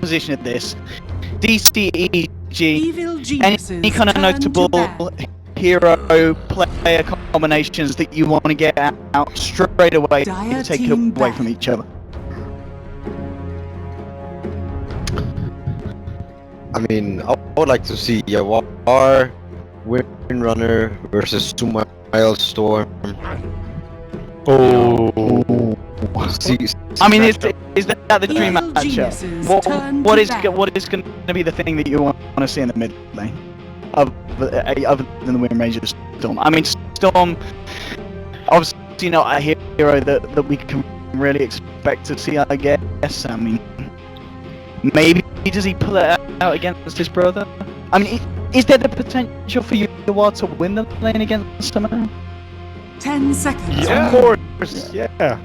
juxtaposition of this, DCEG, Evil geniuses any kind of turn to notable bad. hero player combinations that you want to get out straight away Dire to take it team away back. from each other? I mean, I would like to see Yawar, Windrunner versus 2 Mile Storm. Oh. I mean, is that the dream Evil matchup? geniuses What turn what to is bad. what is going to be the thing that you want to see in the mid lane, other than the Wind Ranger Storm? I mean, Storm, obviously not a hero that we can really expect to see. I guess. I mean, maybe does he pull it out against his brother? I mean, is there the potential for Yawar to win the lane against someone? 10 seconds. Yeah, of course. Yeah.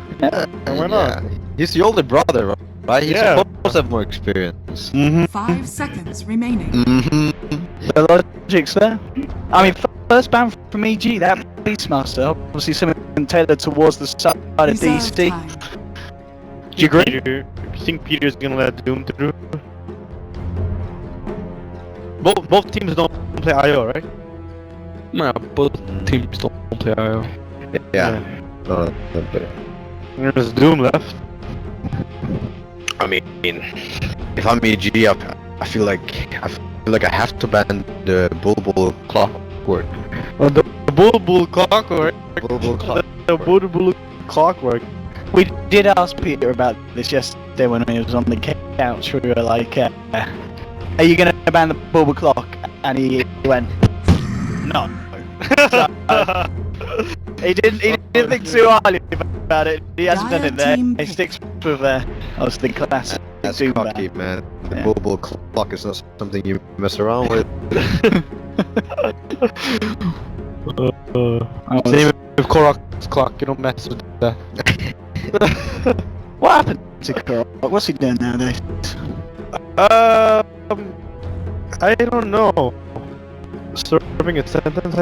Why not? Yeah. He's the older brother, right? He's Yeah. supposed to have more experience. 5 seconds remaining. The logic's there. I mean, first ban from EG, that Beastmaster, obviously something tailored towards the side of Reserve DC. time. Do you agree? Peter, you think Peter's gonna let Doom through? Both teams don't play IO, right? No, both teams don't play IO. Yeah. There's Doom left. I mean, if I'm EG, I feel like I have to ban the Bulbul Clockwork. The Bull Clockwork. Bulbul Clock. The Bull Clockwork. We did ask Peter about this yesterday when he was on the couch. We were like, are you going to ban the Bulba Clock? And he went, no. So, he didn't think too highly about it. He hasn't done it there. He sticks with obviously the classic. That's Doom cocky, ban. man. The Yeah. Bulbul Clock is not something you mess around with. Same with Korok's clock. You don't mess with that. What happened to Korok? What's he doing nowadays? I don't know. Serving a sentence.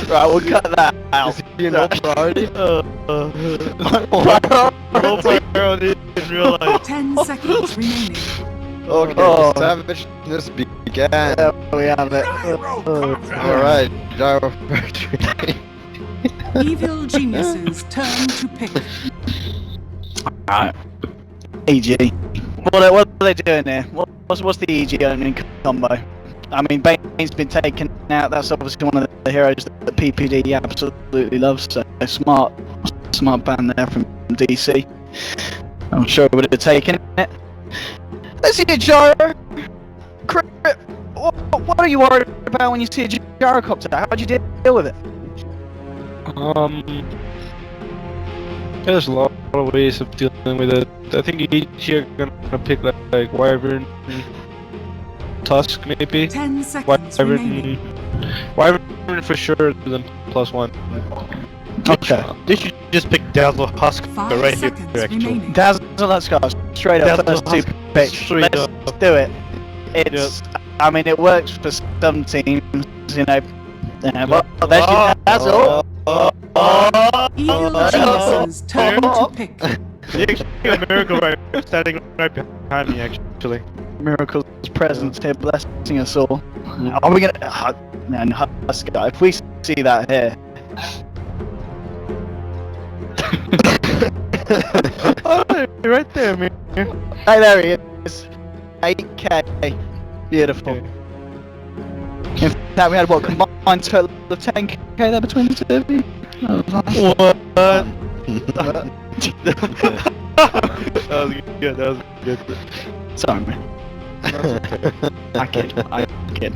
Right, we'll cut that out. Is he an old priority? Priority in real life. 10 seconds remaining. Okay, Oh. savageness began. There we have it. Alright, Gyro Factory. Evil geniuses turn to pick. Alright. EG. What are they doing here? What's the EG opening combo? I mean, Bane's been taken out. That's obviously one of the heroes that PPD absolutely loves. So smart ban there from DC. I'm sure we would have taken it. Let's see a gyro. What are you worried about when you see a gyrocopter? How'd you deal with it? There's a lot of ways of dealing with it. I think each are gonna pick like Wyvern, Tusk maybe. 10 seconds remaining. Wyvern for sure, then +1. Okay. They should just pick Dazzle Husk 5 right here, seconds actually. remaining. Dazzle, let's go. Straight up, Dazzle first two Husk, picks. straight Let's up. do it. It's, I mean, it works for some teams, you know. Well, there's your Dazzle. Evil geniuses turn to pick. It's actually a miracle right standing right behind me, actually. Miracle's presence here blessing us all. Are we gonna... man, Husk, if we see that here... Oh, right there, man. Hey, there he is. 8k. Beautiful. In fact, we had what, combined total of 10k there between the two of you? What? That was good. That was good. Sorry, man. I kid.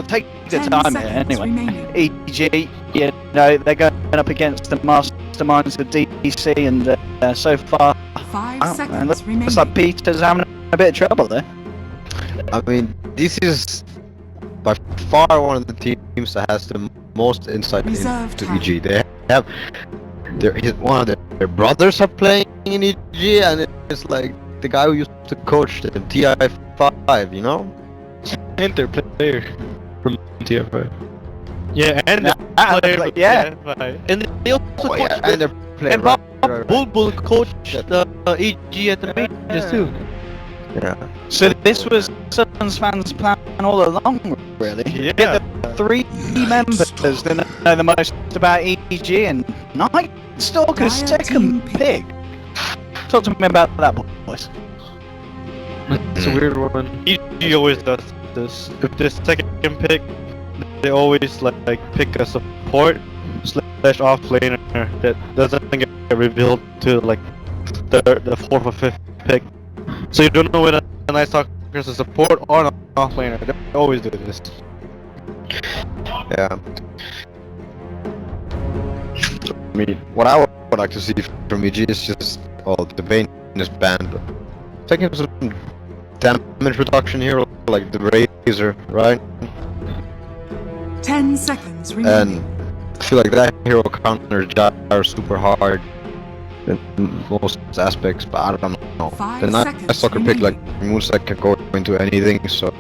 Take the 10 time here, seconds anyway. remaining. EG, you know, they're going up against the masterminds of DC, and so far, 5 man, seconds looks remaining. like Peter's having a bit of trouble there. I mean, this is by far one of the teams that has the most insight Reserve into time. EG. They have one of their brothers are playing in EG, and it's like the guy who used to coach them, TI5, you know? And their player from TF5. Yeah, and Yeah, the player, yeah. and they also Oh, yeah, coach and their play. And right, Bob right. Bulbul coached EG at the majors too. Yeah. So this was Suns fans' plan all along, really. Yeah. Get the three members that know the most about EG, and Night Stalker's Dire second team pick. Talk to me about that, boys. It's a weird one. EG always does this. If the second pick, they always like pick a support slash off laner that doesn't get revealed to like the fourth or fifth pick. So you don't know whether the Night Stalker is a support or an off laner. They always do this. Yeah. I mean, what I would like to see from EG is just, well, the Bane is banned, but taking some damage reduction here, like the Razor, right? 10 seconds remaining. And I feel like that hero counters Gyre super hard in most aspects, but I don't know. 5 The Night seconds Stalker pick, like, remaining. moveset can go into anything, so...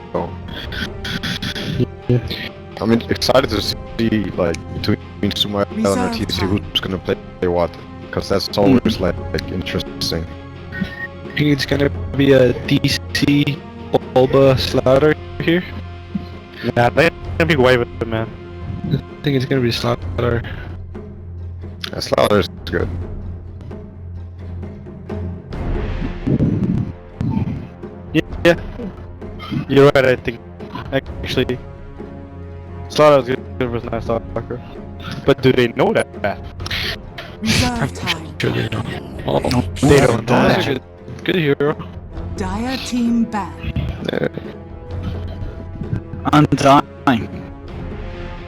I mean, excited to see, like, between Sumail and Reserve TC time. who's gonna play what, because that's always, like interesting. I think it's gonna be a DC Bulba Slaughter here. Yeah, they're gonna be way with it, man. I think it's gonna be Slaughter. Yeah, Slaughter's good. Yeah, you're right. I think actually, Slaughter's good versus Night Stalker. But do they know that? Reserve time. Sure they know. Oh, They don't know that's that. a good hero. Dire team ban. Undying.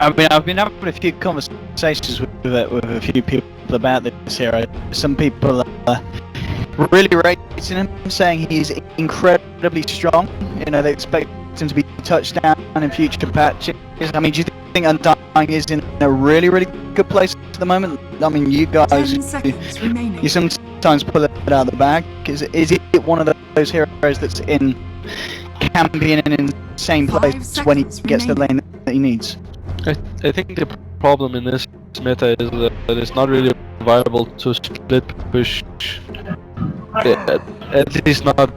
I mean, I've been having a few conversations with a few people about this hero. Some people are really rating him, saying he's incredibly strong. You know, they expect him to be touched down in future patches. I mean, do you think Undying is in a really, really good place at the moment? I mean, you 10 guys, seconds remaining. you sometimes pull it out of the bag. Is it one of those heroes that's can be in an insane 5 place when he seconds gets the remaining. lane that he needs? I think the problem in this meta is that it's not really viable to split push. At least not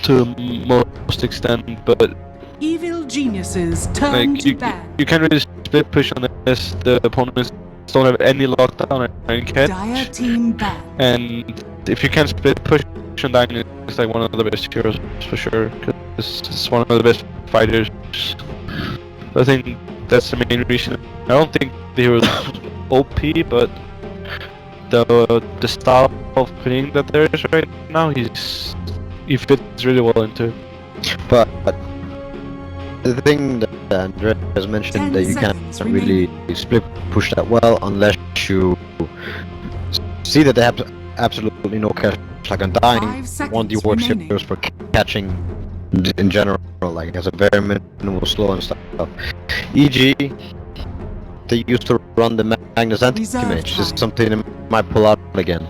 to most extent, but Evil geniuses turn like to ban. you can't really split push unless the opponents don't have any lockdown or any Dire catch. team ban. And if you can't split push on Dying, it's like one of the best heroes for sure, because it's one of the best fighters. I think that's the main reason. I don't think the hero's OP, but the style of playing that there is right now, he fits really well into. But the thing that Andrea has mentioned 10 that you can't seconds really split push that well unless you see that they have absolutely no catch, like 5 Undying, seconds one of the worst remaining. heroes for catching in general, like has a very minimal slow and stuff. EG, they used to run the Magnus Reserve anti-mage, this time. is something they might pull out again.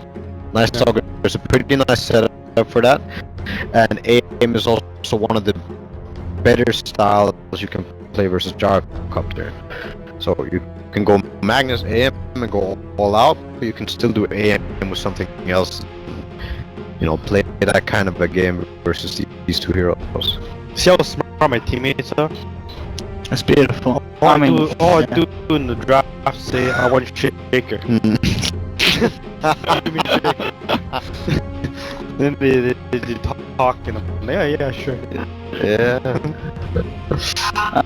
Nice Stalker, there's a pretty nice setup for that, and aim is also one of the better styles you can play versus Gyrocopter. So you can go Magnus AM and go all out, but you can still do AM with something else. You know, play that kind of a game versus these two heroes. See how smart my teammates are? That's beautiful. All I yeah. do in the draft say I want Shaker. Give me Shaker. Then they talk and I'm like, yeah, sure. Yeah.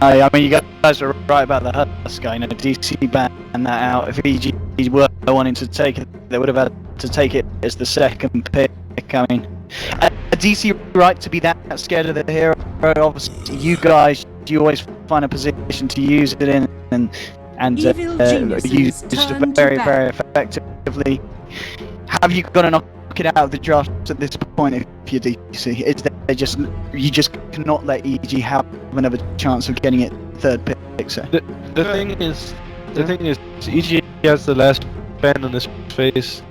I mean, you guys are right about the Husk guy. You know, DC banned that out. If EG were wanting to take it, they would have had to take it as the second pick. I mean, a DC right to be that scared of the hero. Obviously, you guys, you always find a position to use it in, and Evil geniuses use it turn to very, ban. very effectively. Have you got to knock it out of the draft at this point if you're DC? Is that you just cannot let EG have another chance of getting it third pick? So The thing is, EG has the last ban on this phase.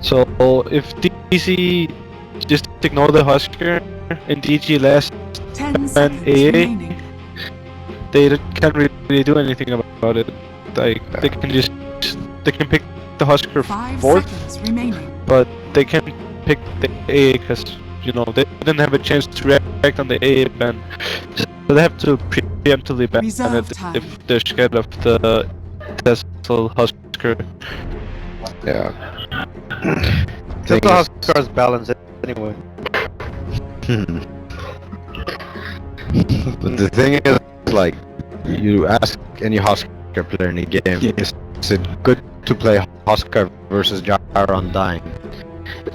So if DC just ignore the Husker and DG last 10 ban seconds AA, remaining. they can't really do anything about it. Like they can pick the the Husker 5 fourth, seconds remaining. but they can't pick the AA because they didn't have a chance to react on the AA ban. So they have to preemptively ban Reserve it time. if they're scared of the Tesla Husker. Yeah. Just Thing the is- Huskers balance it anyway. But the thing is, like, you ask any Husker player in the game, is it good to play Husker versus Jar Undying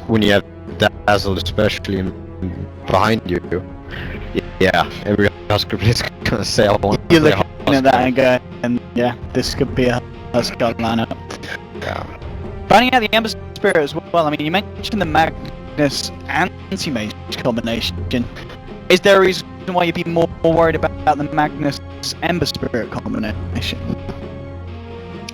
when you have Dazzle, especially behind you? Yeah, every Husker player is gonna say, I want to You're play looking at that and go, and yeah, this could be a Husker lineup. Yeah. Finding out the Ember Spirit as well. I mean, you mentioned the Magnus anti-mage combination. Is there a reason why you'd be more worried about the Magnus Ember Spirit combination?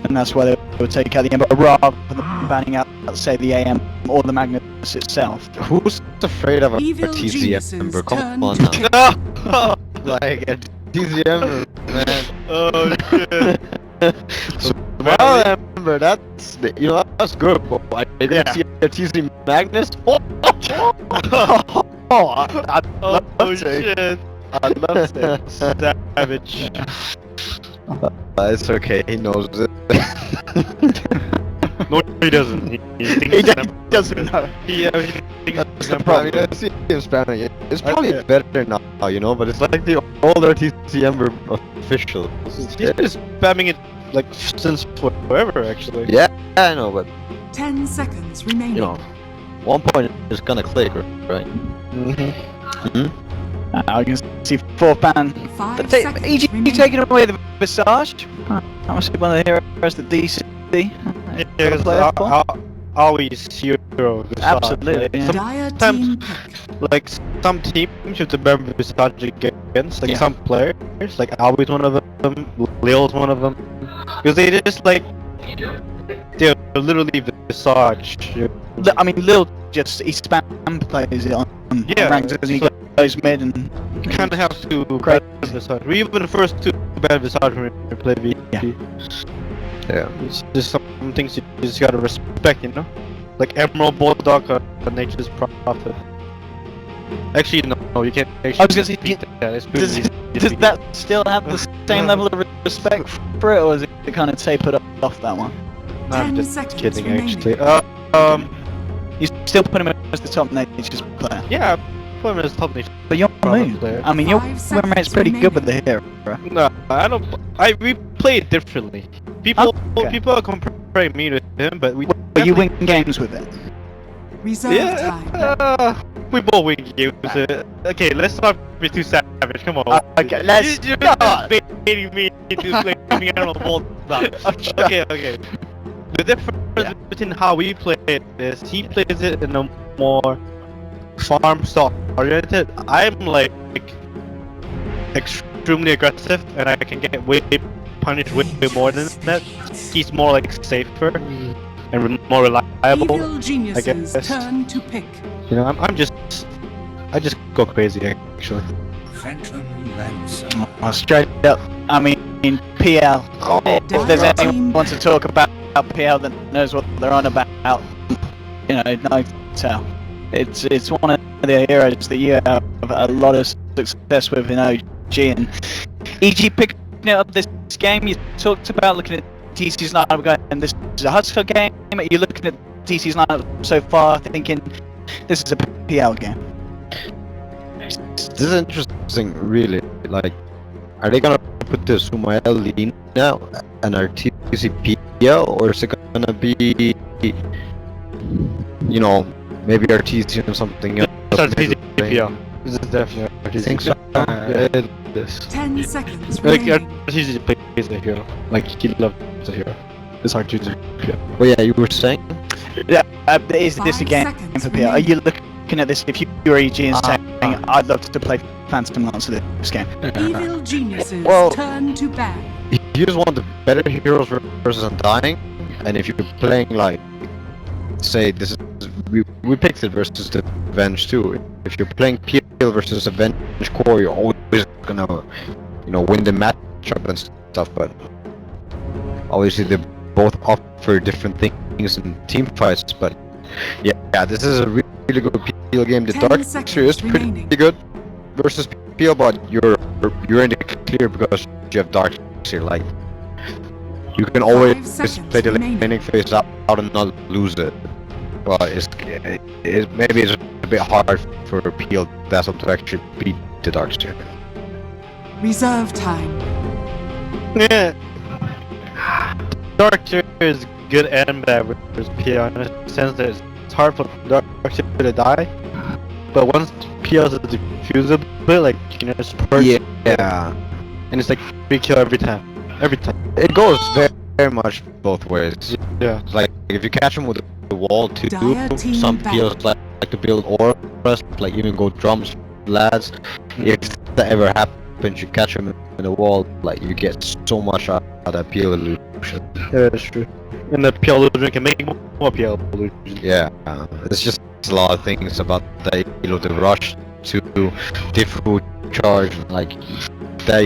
And that's why they would take out the Ember rather than banning out, let's say, the AM or the Magnus itself. Who's afraid of a Evil TZ geniuses Ember? Come turn on to now. Like, a TZ Ember, man. Oh shit. Well, Ember, that's good. But I didn't see a TZ Magnus. I'd love Oh to. shit. I'd love to. Savage. It's okay. He knows it. No, he doesn't. He thinks He it's an doesn't know. he thinks That's it's the an problem. emperor. I see him spamming it. It's probably Okay. better now, but it's like the older TC Ember official. He's just spamming it like since forever, actually. Yeah, I know, but 10 seconds remaining. one point it's gonna click, right? I can see 4th ban. 5 seconds EG remaining. taking away the Visage. That must be one of the heroes that DC. Yeah, Gotta because play it for. always hero. Visage, Absolutely, right? yeah. Dire Sometimes- team pick. Like some teams you have to remember Visage against, like Yeah. some players, like always one of them, Leo's one of them, because they just like they're literally Visage. I mean, Lil just he spam plays it on Yeah, ranks as he so- goes mid and You kind of have to Great. ban Visage. We even the first two ban Visage when we play VP. Yeah. Yeah. It's just some things you just gotta respect, Like Emerald Bulldog or Nature's Prophet. Actually, no, you can't actually I was gonna say, beat that. It's does, pretty does easy. that still have the same level of respect for it, or is it kind of tapered off that one? No, I'm 10 just seconds kidding, remaining. actually. You still put him as the top nature's player, Yeah, put him as top Nature. but your Probably moon. player. I mean, your 5 win rate's seconds pretty good with remaining. the hero. No, I don't. We play it differently. People are comparing me to him, but we. But you win games with it. Reserve time. Yeah, we both win games. Okay, let's not be too savage. Come on. Okay, let's You're not. just baiting me into playing Animal Bulldog. Okay. The difference between how we play it is he plays it in a more farm style oriented. I'm like extremely aggressive and I can get punished way more than that. He's more like safer and more reliable. Evil geniuses guess. turn to pick. I just go crazy actually. Straight up. I mean, PL. If there's anyone who wants to talk about PL that knows what they're on about, no tell. It's one of the heroes that you have a lot of success with in OG, and EG picking it up this game. You talked about looking at TC's lineup going, and this is a Husker game. Are you looking at TC's lineup so far, thinking this is a PL game? This is interesting, really. Like, are they gonna put the Sumael Lina and our TCPL, or is it gonna be, maybe our TC or something else? It's TCPL. This is definitely I think so. Yeah, it is. 10 seconds Like, remaining. he plays a hero. Like, he loves a hero. It's hard to do. Well, yeah, you were saying? Yeah, is this a 5 game seconds for PL? Are remaining. you looking at this? If you were EG and saying, I'd love to play Phantom Lancer this game. Evil geniuses Well- turn to ban. You just want the better heroes versus Undying, and if you're playing like, say this is we picked it versus the Avenge too. If you're playing PL versus Avenge Core, you're always gonna, win the matchup and stuff. But obviously they both offer different things things in team fights. But yeah, this is a really good PL game. The 10 Darkseer is pretty remaining. good versus PL, but you're in the clear because you have Darkseer. Like you can always 5 seconds play the remaining. laning phase out and not lose it. But maybe it's a bit hard for PL Dazzle to actually beat the Darkseer. Reserve time. Yeah. Darkseer is good and bad versus PL in the sense that it's hard for Darkseer to die. But once PL is defused a bit, like you can just purge. Yeah. And it's like free kill every time. Every time. It goes very much both ways. Yeah. Like if you catch them with the wall too, Dire team some battle. PLs like to build auras, like even go drums, lads. If that ever happens, you catch them in the wall, like you get so much out of that PL illusion. Yeah, that's true. And the PL illusion can make more PL illusions. Yeah, it's just a lot of things about the the rush to difficult charge, like that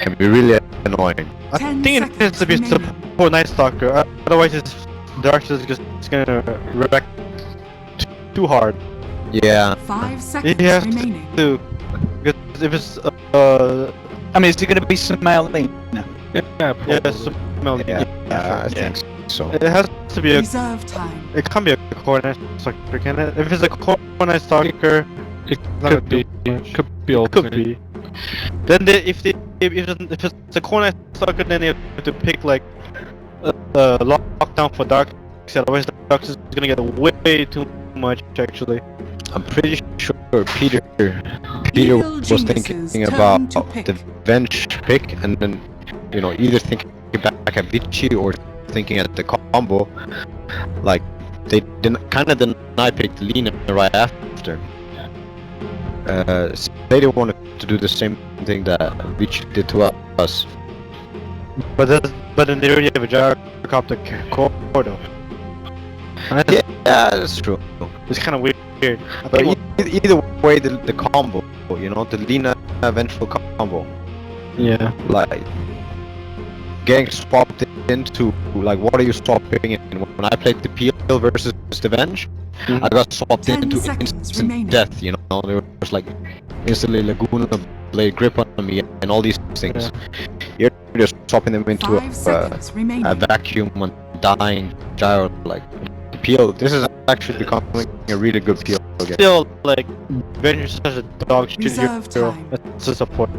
can be really annoying. I 10 think it has to be seconds support Night Stalker, otherwise it's Darkseer is just gonna wreck too hard. Yeah, 5 seconds You have remaining. to, because if it's I mean, is it going to be some male lean? No. Yeah, probably. I think so. It has to be a. Reserve time. It can't be a core Night Stalker, can it? If it's a core Night Stalker, It not could be. gonna do much. Could be. It could alternate. be. Then if it's a core Night Stalker, then they have to pick like lockdown for Darkseer. Otherwise, Darkseer is gonna get way too much actually. I'm pretty sure Peter Evil was geniuses thinking turn about to pick. the Venge pick, and then either thinking back at Vici or thinking at the combo. Like they kind of deny picked Lina right after. They didn't want to do the same thing that Vici did to us. But then they already have a gyrocopter core though. Yeah, that's true. It's kind of weird. I But think either way, the combo, the Lina vengeful combo, yeah. like getting swapped into, like, what are you swapping in? When I played the PL versus the Venge, I got swapped 10 into seconds instant remaining. death. There was like instantly Laguna Blade grip on me and all these things. You're just swapping them into 5 seconds remaining. a vacuum and dying gyro, like the PL. This is actually becoming a really good PL game. Still, like, Venge is such a dog shit Reserve hero. time. It's a support.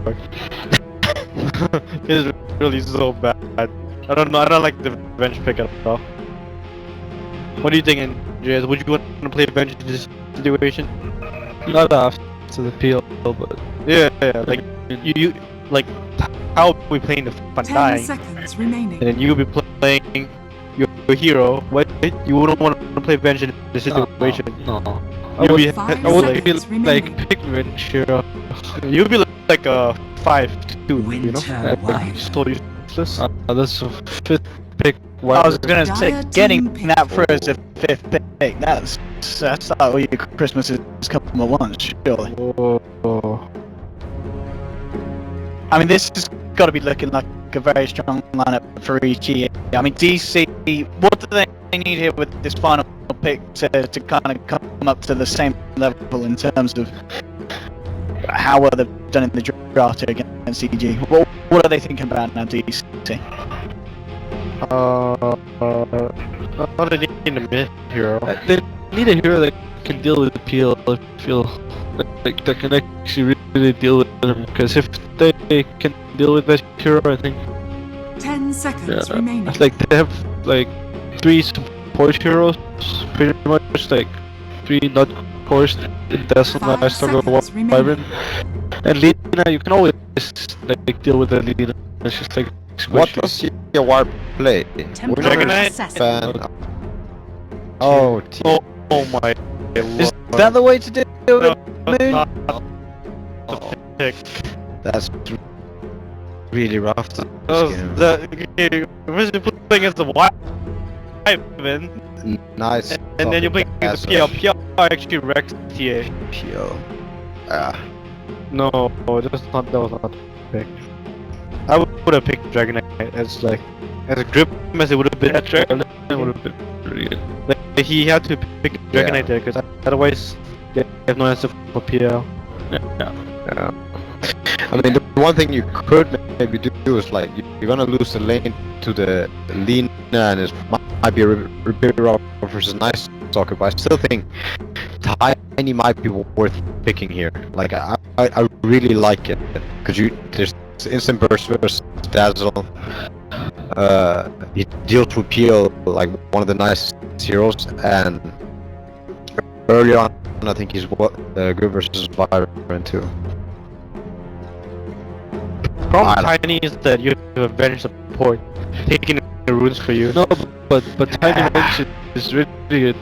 It is really so bad. I don't know. I don't like the Venge pick at all. What do you think, Andreas? Would you want to play Venge in this situation? Not after the PL, but Yeah. Like you like how we playing the fun 10 dying, seconds remaining. and then you be playing your hero. What you wouldn't want to play Venge in this situation. no. You'd be, 5 I would be seconds remaining. like pick Venge hero. you'd be like a 5-2, Winter wife. So useless. That's a fifth pick. I was going to say, Dire getting team that pick. for as a fifth pick, that's like all your Christmases come at once, surely. Oh. I mean, this has got to be looking like a very strong lineup for Ichi. I mean, DC, what do they need here with this final pick to kind of come up to the same level in terms of how well they've done in the draft against CG? What are they thinking about now, DC? What do they need a mid hero? They need a hero that can deal with the PL. I feel like that can actually really deal with them. Because if they can deal with that hero, I think 10 seconds remaining. like they have like 3 support heroes, pretty much like 3 not cores in Dazzle, 5 Night Stalker, seconds remaining. Wyvern, and Lina. You can always like deal with the Lina. It's just like What squishy. does your warp play? Temporary Dragon Knight? assassin. Fan. Oh, Oh my. Is that the way to do it? Moon? Oh, pick? that's really rough. This game. The playing against the Wyvern, Nice. and then you're playing against the PL. PL actually wrecks TA. PL. No, that was not the pick. I would have picked Dragonite as like as a grip as it would have been. Yeah, Dragon would have been pretty good. Like, he had to pick Dragonite there because otherwise they have no answer for PL. Yeah. I mean, the one thing you could maybe do is like you're gonna lose the lane to the Lina, and it might be a Ribeiro versus Nice Stalker, but I still think Tiny might be worth picking here. Like I really like it because there's instant burst versus Dazzle. He deals with Peel like one of the nice heroes, and early on I think he's good versus Byron too. Problem Tiny is that you have advantage support taking the runes for you. No, but Tiny Bench is really good.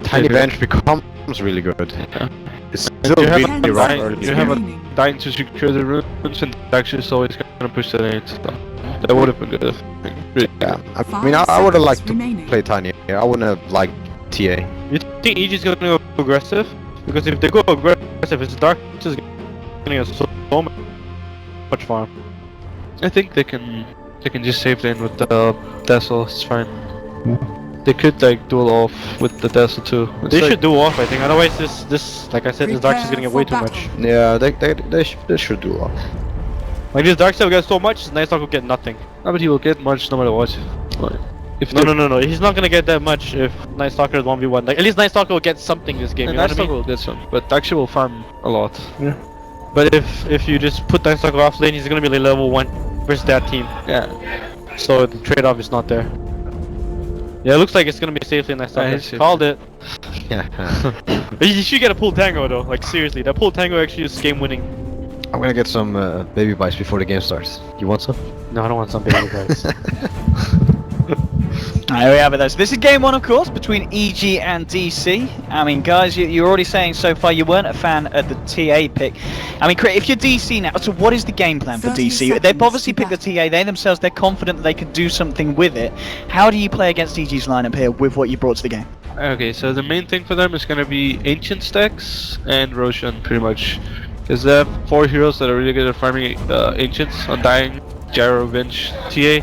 Tiny Bench becomes really good. Yeah. It's still really rough early. You have a dying to secure the runes, and actually is always gonna push the lane. So that would have been good. Really. Yeah, I mean, I would have liked to play Tiny. I wouldn't have liked TA. You think EG's gonna go aggressive? Because if they go aggressive, it's Dark is gonna get so much farm. I think they can just save lane with the Dazzle. It's fine. They could like duel off with the Dazzle too. It's They like, should duel off, I think. Otherwise, this like I said, this Dark is gonna get way too much. Yeah, they should do well. Like this Dark will get so much, this Night Stalker will get nothing. No, but he will get much no matter what. Like, if No. He's not gonna get that much if Night Stalker is 1v1. Like at least Night Stalker will get something this game. You know what I mean? will get some, but actually will farm a lot. Yeah. But if you just put Night Stalker off lane, he's gonna be like level 1 versus that team. Yeah. So the trade-off is not there. Yeah, it looks like it's gonna be safely Night Stalker. Yeah, Called it. Yeah. You should get a pull tango though. Like seriously, that pull tango actually is game winning. I'm gonna get some baby bites before the game starts. You want some? No, I don't want some baby guys. There we have it though. So this is game one, of course, between EG and DC. I mean, guys, you're already saying so far you weren't a fan of the TA pick. I mean, if you're DC now, so what is the game plan for 30 DC? They've obviously picked the TA. They themselves, they're confident that they can do something with it. How do you play against EG's lineup here with what you brought to the game? Okay, so the main thing for them is gonna be Ancient stacks and Roshan, pretty much. Because they have 4 heroes that are really good at farming Ancients, Undying, Gyro, Venge, TA.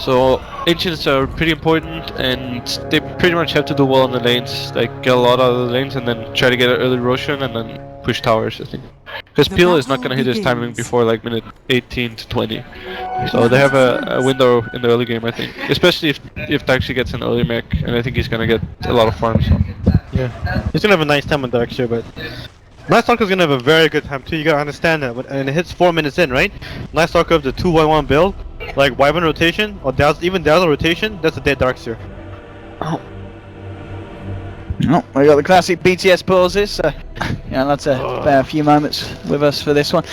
So Ancients are pretty important, and they pretty much have to do well in the lanes, like get a lot out of the lanes and then try to get an early Roshan and then push towers, I think. Because Peel is not gonna hit his timing before like minute 18 to 20. So they have a window in the early game, I think. Especially if Daxi gets an early mech, and I think he's gonna get a lot of farm, so. Yeah. He's gonna have a nice time on Dark here, but Night Stalker's gonna have a very good time too, you gotta understand that. And it hits 4 minutes in, right? Night Stalker of the 2-1-1 build, like Wyvern rotation, or even Dazzle rotation, that's a dead Darkseer. Oh, we got the classic BTS pauses, so yeah, that's a few moments with us for this one.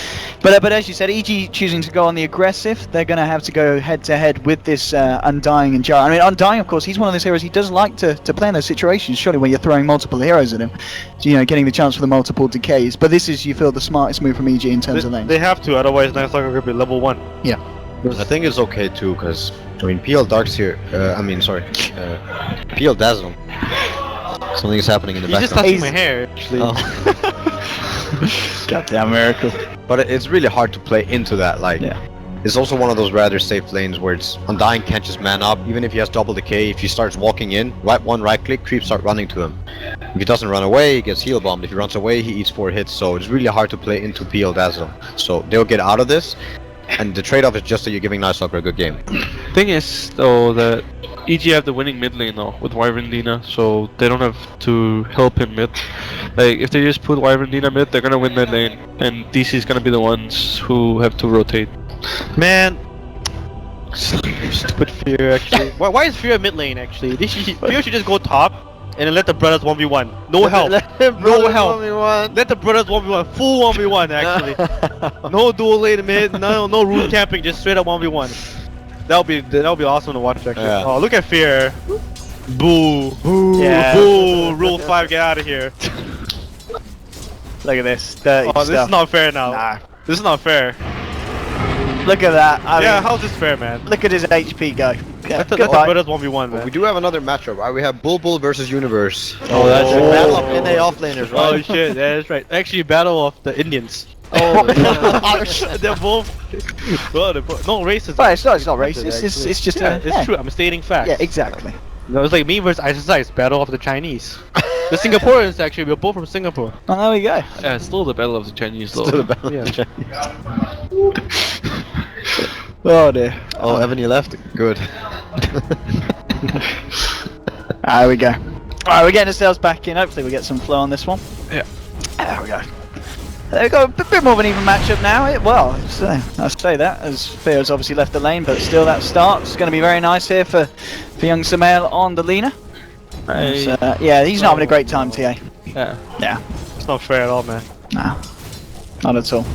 But as you said, EG choosing to go on the aggressive, they're going to have to go head-to-head with this Undying and Gyro. I mean, Undying, of course, he's one of those heroes, he does like to play in those situations, surely, when you're throwing multiple heroes at him. So, you know, getting the chance for the multiple decays. But this is, you feel, the smartest move from EG in terms of lane. They have to, otherwise Night Stalker could be level 1. Yeah. I think it's okay too, because I mean, PL Dark's here. PL Dazzle. Something is happening in the He's just background. touching my hair, actually. Oh. Goddamn miracle. But it's really hard to play into that. Like, it's also one of those rather safe lanes where it's Undying can't just man up. Even if he has double decay, if he starts walking in, right click, creeps start running to him. If he doesn't run away, he gets heal bombed. If he runs away, he eats 4 hits. So it's really hard to play into PL Dazzle. So they'll get out of this. And the trade-off is just that you're giving Night Stalker a good game. Thing is, though, that EG have the winning mid lane now with Wyvern Dina, so they don't have to help him mid. Like, if they just put Wyvern Dina mid, they're gonna win that lane, and DC is gonna be the ones who have to rotate. Man, stupid Fear actually. Why is Fear mid lane actually? Fear should just go top and then let the brothers 1v1. No help. No help. Let the brothers 1v1. Full 1v1 actually. No dual lane mid. No rune camping. Just straight up 1v1. That'll be awesome to watch actually. Yeah. Oh, look at Fear. Boo. Boo. Yeah. Boo. Rule 5. Get out of here. Look at this. Dirty Oh, this stuff. is not fair now. Nah. This is not fair. Look at that. I Yeah, mean, how's this fair, man? look at his HP go. Let the Goodbye. brothers 1v1, But man. we do have another matchup, right? We have Bull versus Universe. Oh, that's a right. battle of NA offlaners, Oh right? shit, yeah, that's right. Actually, battle of the Indians. Oh, they're both. Well, they're both. No racist. But it's not racist. It's just Yeah, it's true. I'm stating facts. Yeah, exactly. No, it's like me versus Ice battle of the Chinese. The Singaporeans actually, we're both from Singapore. Oh, there we go. Yeah, it's still the battle of the Chinese though. Still the battle. Yeah. Oh dear. Oh, Evan, you left? Good. There we go. Alright, we're getting ourselves back in. Hopefully we get some flow on this one. Yeah. There we go. We've got a bit more of an even matchup now. I say that as Theo's obviously left the lane, but still that start's going to be very nice here for young Samael on the Lina. Yeah, he's not having a great time, TA. Yeah. Yeah. It's not fair at all, man. No. Not at all.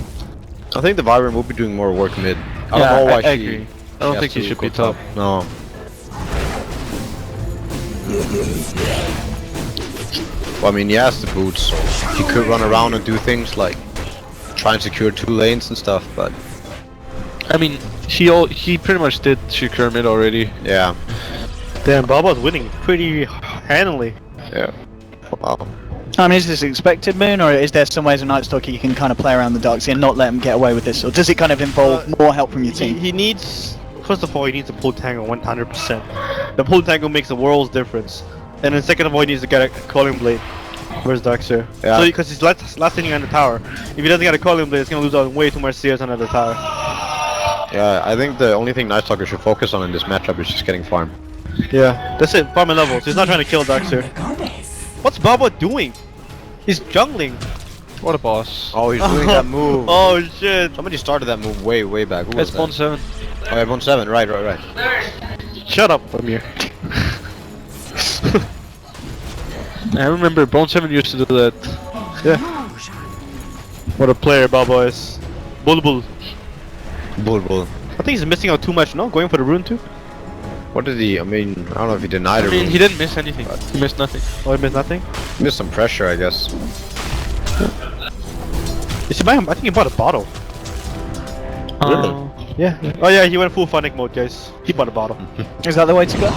I think the Vibrant will be doing more work mid. I don't Yeah, know why I she agree. I don't has think he to should go be top. No. Well, I mean, he has the boots. He could run around and do things like try and secure 2 lanes and stuff, but I mean, he pretty much did secure mid already. yeah. Damn, Baba's winning pretty handily. Yeah. Wow. I mean, is this expected, Moon, or is there some ways of Night Stalker you can kind of play around the Darkseer and not let him get away with this? Or does it kind of involve more help from your team? He needs, first of all, he needs a pull tangle 100%. The pull tangle makes a world's difference. And then second of all, he needs to get a Calling Blade. Where's Darkseer? Yeah. So because he's last standing on the tower. If he doesn't get a Calling Blade, he's gonna lose out way too much CS under the tower. Yeah, I think the only thing Night Stalker should focus on in this matchup is just getting farm. Yeah, that's it. Farming levels. He's not trying to kill Darkseer. What's Baba doing? He's jungling. What a boss. Oh, he's doing that move. Oh shit. Somebody started that move way back. Who was It's Bond that? 7. Oh, yeah, Bond 7. Right. Shut up, Amir. I remember Bone 7 used to do that. Yeah. What a player Baba is. Bulbul. Bull. I think he's missing out too much, no? Going for the rune too? What did he? I mean, I don't know if he denied I or mean, he didn't miss anything. He missed nothing. Oh, he missed nothing? missed some pressure, I guess. Is he buying? I think he bought a bottle. Yeah. Oh yeah, he went full Phonic mode, guys. He bought a bottle. Is that the way to go?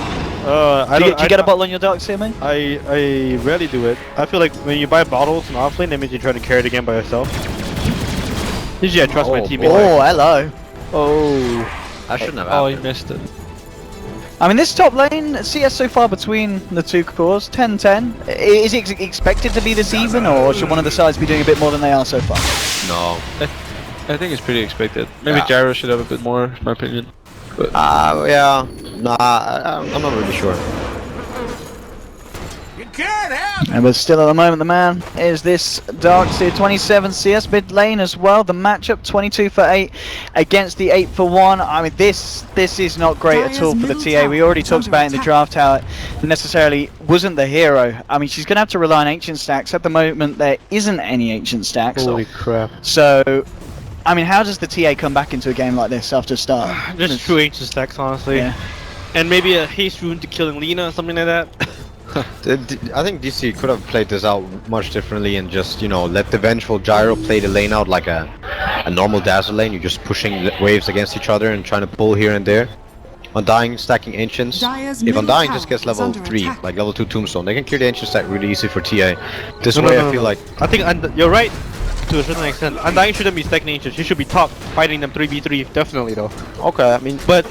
Do you get a bottle on your Darkseer, man? I rarely do it. I feel like when you buy bottles in offlane, that means you're trying to carry the game by yourself. Usually I trust my teammate. Oh, hello. Oh, I shouldn't have. Oh, he happened. missed it. I mean, this top lane, CS so far between the two cores, 10-10. Is it expected to be this even, or should one of the sides be doing a bit more than they are so far? No. I think it's pretty expected. Maybe Yeah. Gyro should have a bit more, in my opinion. But Yeah. Nah, I'm not really sure. And but still at the moment the man is this Darkseer 27 CS mid lane as well. The matchup 22 for 8 against the 8 for 1. I mean this is not great at all for the TA. We already talked about in the draft how it necessarily wasn't the hero. I mean she's going to have to rely on ancient stacks. At the moment there isn't any ancient stacks. Holy crap. So I mean how does the TA come back into a game like this after a start? Just true ancient stacks, honestly. Yeah. And maybe a haste rune to killing Lina or something like that. I think DC could have played this out much differently and just, you know, let the vengeful Gyro play the lane out like a normal Dazzle lane. You're just pushing waves against each other and trying to pull here and there. Undying stacking Ancients. If Undying just gets level 3, like level 2 Tombstone, they can clear the Ancient stack really easy for TA. This way I feel like... I think you're right to a certain extent. Undying shouldn't be stacking Ancients. He should be top, fighting them 3v3, definitely though. Okay, I mean... But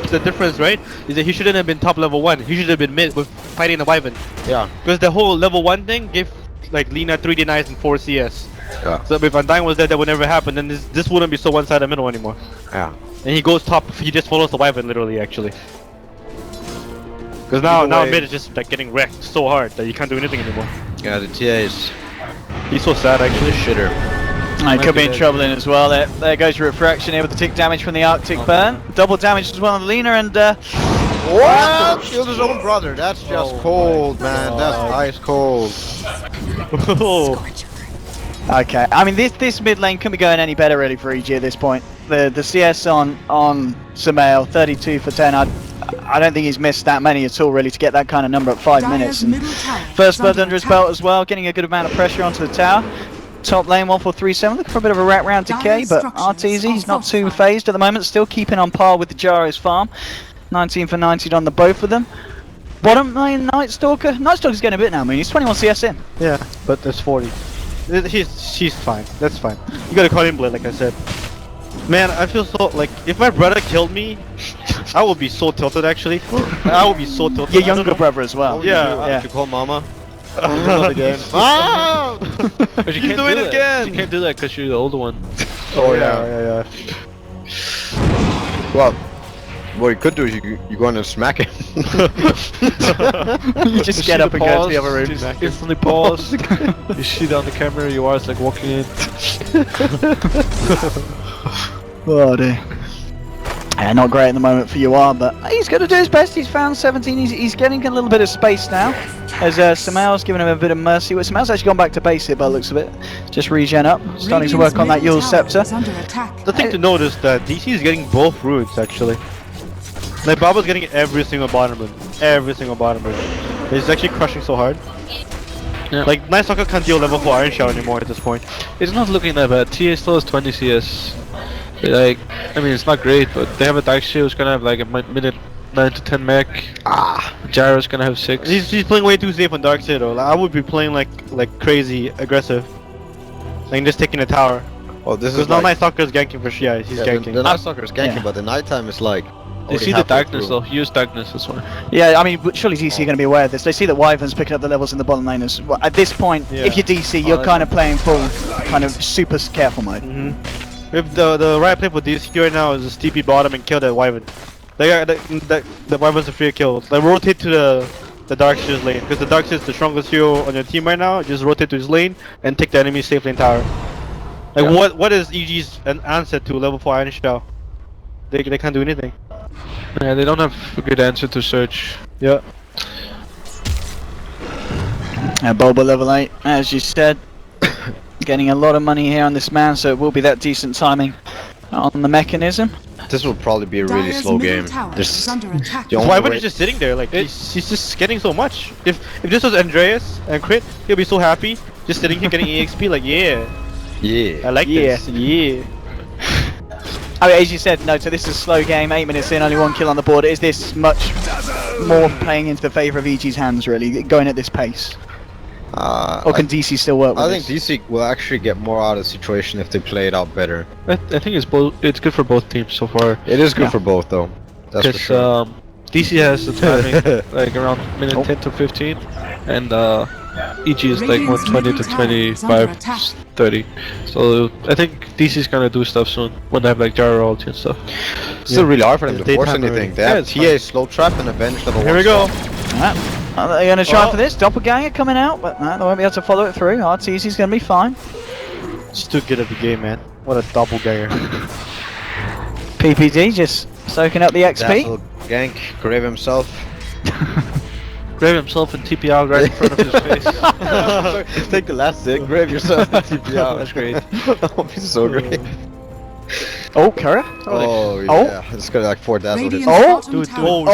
the difference, right, is that he shouldn't have been top level 1. He should have been mid with fighting the Wyvern. Yeah. Because the whole level 1 thing gave like Lina 3 denies and 4 CS. Yeah. So if Undying was there, that would never happen. Then this wouldn't be so one-sided middle anymore. Yeah. And he goes top. He just follows the Wyvern literally, actually. Because now way- mid is just like getting wrecked so hard that you can't do anything anymore. Yeah, the TA is... He's so sad actually. shitter. I could be in trouble in as well. There goes Refraction here with the tick damage from the Arctic Burn. Double damage as well on the Lina and What? Killed his own brother. That's just cold, man. That's ice cold. okay. I mean this mid lane couldn't be going any better really for EG at this point. The CS on Samael 32 for 10. I don't think he's missed that many at all really to get that kind of number at 5 minutes. And first blood under his belt as well, getting a good amount of pressure onto the tower. Top lane 1437, looking for a bit of a wrap round decay, but RTZ, he's not too phased at the moment, still keeping on par with the Gyro's farm. 19 for 90 on the both of them. Bottom lane Night Stalker. Night Stalker's getting a bit now, I mean he's 21 CS in. Yeah, but there's 40. She's fine. That's fine. You gotta call him Blade, like I said. Man, I feel so like if my brother killed me, I would be so tilted. Actually, I would be so tilted. Your younger brother as well. Yeah. You call Mama? Again. Ah! But you can't doing do it that. again. You can't do that because you're the older one. Oh yeah. Well, what you could do is you go in and smack him. You just get up and go to the other room. Just instantly pause. You see it on the camera. Your wife's like walking in. Oh dear. Yeah, not great at the moment for UR, but he's going to do his best. He's found 17. He's getting a little bit of space now. As Samael's giving him a bit of mercy. Well, Samael's actually gone back to base here by the looks of it. Just regen up. Starting to work on that Yule Scepter. The thing to note is that DC is getting both runes actually. Like Baba's getting every single bottom rune. Every single bottom rune. He's actually crushing so hard. Yeah. Like Night Stalker can't deal level 4 Iron Shell anymore at this point. It's not looking that bad. TA still has 20 CS. Like, I mean, it's not great, but they have a Dark Shield who's gonna have like a minute 9 to 10 mech. Gyro's gonna have 6. He's playing way too safe on Dark Side though. Like, I would be playing like crazy aggressive. Like just taking a tower. Oh, this is Because now like, Night Stalker is ganking for Shia. He's ganking. the Night Stalker is ganking, Yeah. but the nighttime is like. They see the darkness though. Use darkness, that's why. Yeah, I mean, but surely DC are going to be aware of this. They see that Wyvern's picking up the levels in the bottom lane as well. At this point, Yeah. if you're DC, you're kind of playing full, kind of super careful mode. If the right play for DC right now is just TP bottom and kill that Wyvern. The Wyvern's a free kill. Like rotate to the Dark Shield lane because the Dark Shield is the strongest hero on your team right now. Just rotate to his lane and take the enemy safe lane tower. Like what is EG's an answer to level 4 Iron Shell? They can't do anything. Yeah, they don't have a good answer to search. Yeah. Bulba level 8, as you said. Getting a lot of money here on this man, so it will be that decent timing on the mechanism. This will probably be a really slow game. There's the only Wyvern way- is just sitting there, like he's just getting so much. If this was Andreas and Crit, he'll be so happy, just sitting here getting EXP. Like I Yeah. like this. Yeah. I mean, as you said, no, so this is a slow game, 8 minutes in, only 1 kill on the board. Is this much more playing into the favour of EG's hands, really, going at this pace? Or can DC still work with I think this? DC will actually get more out of the situation if they play it out better. I think it's both. It's good for both teams so far. It is good Yeah. for both, though. That's for Because sure. DC has the timing like around minute 10 to 15, and EG is like 120 to 25, 30. So I think DC's gonna do stuff soon when they have like gyro ulti and stuff. It's still really hard for them to They force time anything. already. They Yeah, have it's TA slow trap and avenge level 1. Here we go. Alright. Are they going to try Oh. for this? Doppelganger coming out, but no, they won't be able to follow it through. RTC's going to be fine. Just too good at the game, man. What a doppelganger. PPD just soaking up the XP. Dazzle gank, Grave himself. Grab himself and TP out right in front of his face. Take the last hit, grave yourself and TP out. That's great. That would be so great. Oh, Kara. Oh, Oh. yeah. It's got like 4 dazzle hits. Oh. Dude, Oh.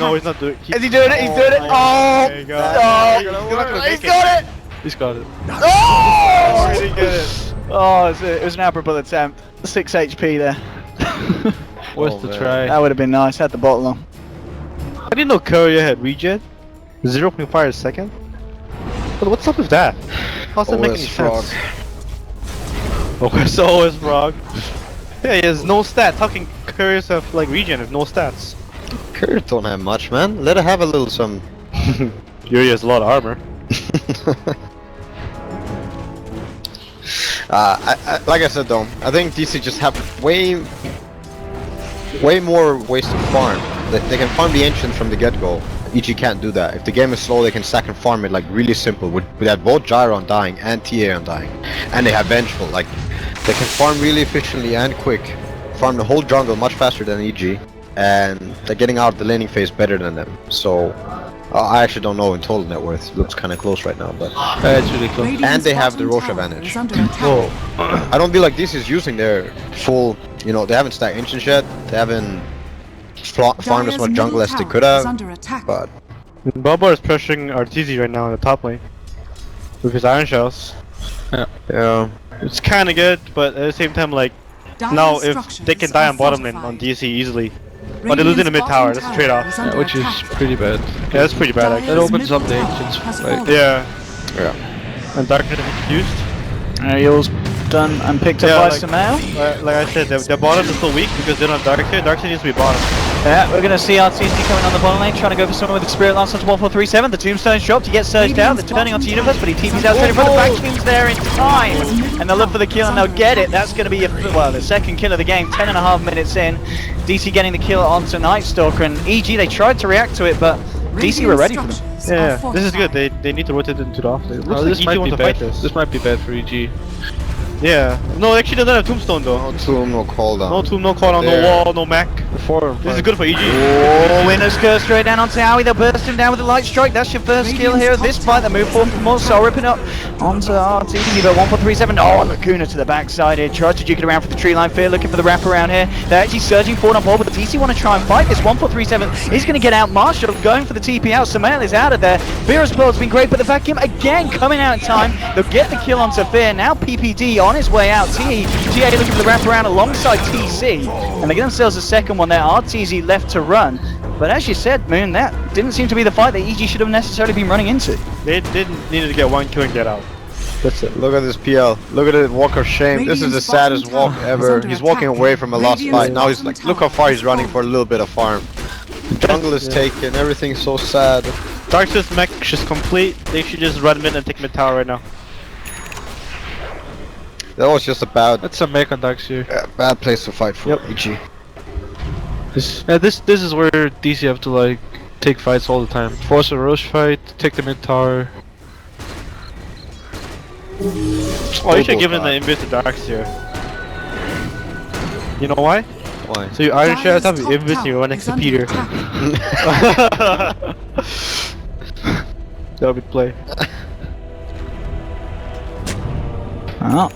No, he's not doing it. Is he doing it? He's doing it. Oh. There you go. Oh. He's not gonna make He's got it. He's got it. Oh. He didn't get it. Oh, it was an admirable attempt. 6 HP there. Worth Oh, the man. try. That would have been nice. Had the bottle on. I didn't know Courier had regen. 0.5 a second. But what's up with that? How's that making any OS frog. sense? Oh, OS frog. Yeah, he has no stats. How can Couriers have like regen with no stats? Couriers don't have much, man. Let her have a little some. Yuri has a lot of armor. Like I said though, I think DC just have way more ways to farm. They can farm the ancients from the get-go. EG can't do that. If the game is slow, they can stack and farm it like really simple. With that both Gyro on dying and TA on dying, and they have Vengeful. Like they can farm really efficiently and quick. Farm the whole jungle much faster than EG, and they're getting out of the laning phase better than them. So I actually don't know in total net worth. It looks kind of close right now, but It's really close. and they have the Roche advantage. So I don't feel like this is using their full. You know, they haven't stacked ancients yet. They haven't farmed as much jungle as they could have. But Baba is pressuring Arteezy right now in the top lane with his iron shells. yeah, It's kind of good, but at the same time, like now if they can die on bottom lane on DC easily, but they're losing the mid tower. That's a trade-off. Yeah, which is pretty bad. Yeah, that's pretty bad actually. That opens up the ancients. Like, Yeah, yeah. and darkness introduced. Ariel's done and picked up by Sumail. Like I said, their bottom is still weak because they're not Dark here. Dark needs to be bottom. Yeah, we're going to see RTC coming on the bottom lane, trying to go for someone with the Spirit Lance onto 1437. The Tombstone's dropped, he gets surged out, they're turning onto Universe, but he TP's out straight in front. The vacuum's there in time, and they'll look for the kill and they'll get it. That's going to be, the second kill of the game, 10.5 minutes in. DC getting the kill onto Night Stalker, and EG, they tried to react to it, but DC were ready for them. Yeah, this is good. They need to rotate into the offlane. Oh, this might be bad. This might be bad for EG. Yeah. No, actually doesn't have Tombstone though. No tomb, no cooldown. No tomb, no cooldown, no wall, no mech. This is good for EG. Oh, Winner's Curse straight down onto Howie. They'll burst him down with a light strike. That's your first kill here of this fight. They move forward for more. Soul ripping up onto RTC, but 1437. Oh, Lacuna to the backside here. Tries to duke it around for the tree line. Fear looking for the wrap around here. They're actually surging forward on board, but the DC want to try and fight this. 1437 is going to get out. Marshall going for the TP out. Sumail is out of there. Fear's blow has been great, but the vacuum again coming out in time. They'll get the kill onto Fear. Now PPD on his way out. TA looking for the wrap around alongside TC, and they get themselves a second one there. RTZ left to run, but as you said, Moon, that didn't seem to be the fight that EG should have necessarily been running into. They needed to get one kill and get out. That's it. Look at this PL. Look at the walk of shame. This is the saddest walk ever. He's walking away from a lost fight. Now he's like, look how far he's running for a little bit of farm. Jungle is taken. Everything's so sad. Dark's mech is complete. They should just run mid and take mid tower right now. That was just a bad. That's a mech on Darks here. Bad place to fight for EG. This is where DC have to like take fights all the time. Force a Roche fight, take the mid tower. Oh, you should give him the invis to Darks here. You know why? Why? So you Iron Shadow top, you invis, you run next to Peter. That'll be play. Oh.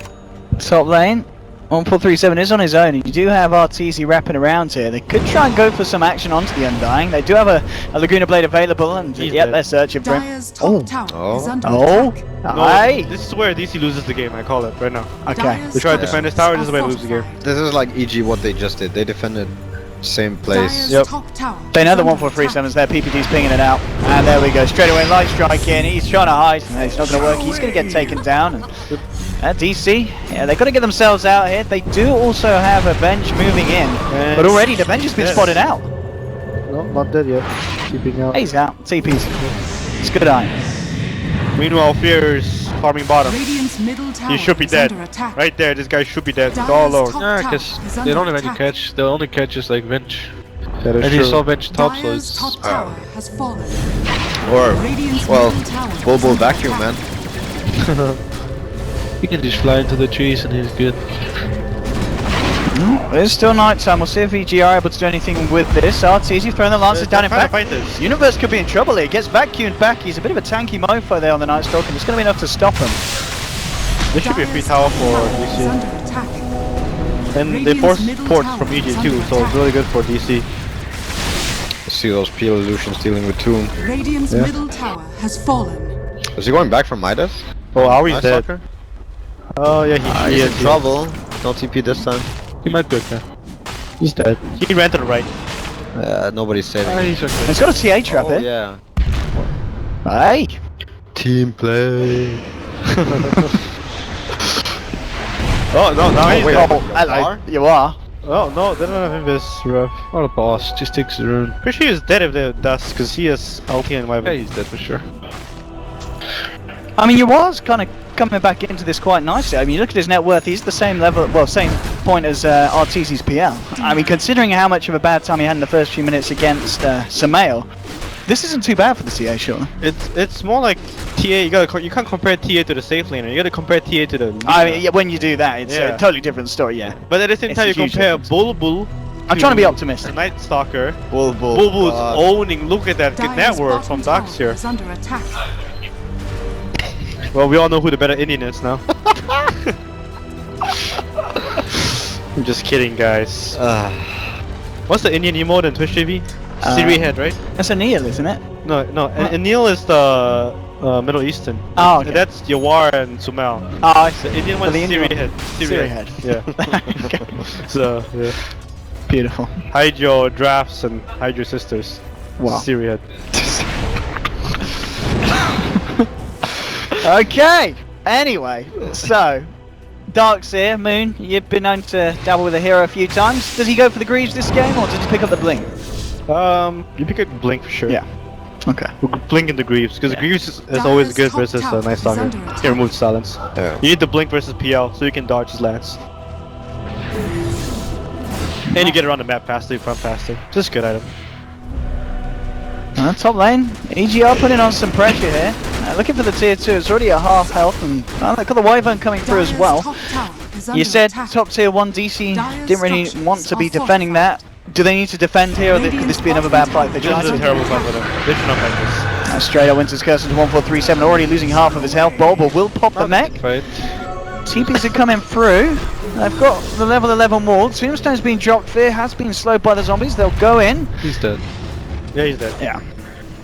Top lane, 1437 is on his own. You do have RTZ wrapping around here. They could try and go for some action onto the Undying. They do have a Laguna Blade available, and they're searching for him. Oh, Aye. This is where DC loses the game, I call it right now. Okay. They try to defend this tower, this is where they lose the game. This is like EG what they just did. They defended same place. Yep. They know the 1437's there. PPD's pinging it out, and there we go. Straight away, light strike in. He's trying to hide, and it's not going to work. He's going to get taken down. And DC, yeah, they've got to get themselves out here. They do also have a bench moving in, but already the bench has been spotted out. No, not dead yet. Keeping out. He's out. TP's. It's good eye. Meanwhile, Fear's farming bottom. He should be dead. Right there, this guy should be dead. He's all alone. Yeah, because they don't have any catch. The only catch is like Venge. That is and true. he saw Venge top, so it's... Or, well, Bulbul vacuum, man. He can just fly into the trees and he's good. It's still night time. We'll see if EG are able to do anything with this. RTZ throwing the lances down. In fact, Universe could be in trouble here. Gets vacuumed back. He's a bit of a tanky mofo there on the Night Stalker, and it's going to be enough to stop him. This should be a free tower for DC. And they force ports from EG too, so it's really good for DC. See those PL illusions dealing with Tomb. Radiant's middle tower has fallen. Is he going back from Midas? Oh, Ari's Nice dead. soccer? Oh yeah, He's in is. trouble. No TP this time. He might do it now. He's dead. He ran to the right. Nobody's saving him. He's okay. He's got a TA trap here. Yeah. Hey. Team play. Oh no, now he's dead. Hello. You are. Oh no, they don't have him this rough. What a boss, just takes the rune. Pretty sure he's dead if they dust, because he has ulti and Yeah, weapon. he's dead for sure. I mean, you was kind of coming back into this quite nicely. I mean, you look at his net worth, he's the same level, well, same point as RTZ's PL. I mean, considering how much of a bad time he had in the first few minutes against Sumail, this isn't too bad for the TA, sure. It's more like TA. You can't compare TA to the safe laner. You gotta compare TA to the. I mean, yeah, when you do that, it's a totally different story, yeah. But at the same time, you compare Bulbul. I'm trying to be optimistic. Night Stalker. Bulbul. Bulbul is owning. Look at that network from Dax here. Under attack. Well, we all know who the better Indian is now. I'm just kidding, guys. What's the Indian emote in Twitch TV? Siri head, right? That's a Neil, isn't it? No. Anil is the Middle Eastern. Oh, okay. And that's Yawar and Sumail. Oh, I see. The Indian one is Siri head. Siri head. Yeah. Okay. So, yeah. Beautiful. Hide your drafts and hide your sisters. Wow. Siri head. Okay. Anyway, so Dark's here. Moon, you've been known to dabble with a hero a few times. Does he go for the Greaves this game, or does he pick up the Blink? You pick up Blink for sure. Yeah. Okay. Blink into Greaves, because Greaves is always good versus a Night Stalker. He removes silence. Yeah. You need the Blink versus PL, so you can dodge his lance. And you get around the map faster, front faster. Just a good item. Top lane, EGR putting on some pressure here. Looking for the tier 2, it's already at half health, and they've got the Wyvern coming through as well. You said top tier 1 DC didn't really want to be defending that. Do they need to defend here, or could this be another bad fight for This is a terrible fight for them. They should not fight this. Straight up Winter's Curse into 1437, already losing half of his health. Bulba will pop the mech. Fight. TPs are coming through. They've got the level 11 wall. Tombstone's been dropped. Fear has been slowed by the zombies. They'll go in. He's dead. Yeah, he's dead. Yeah.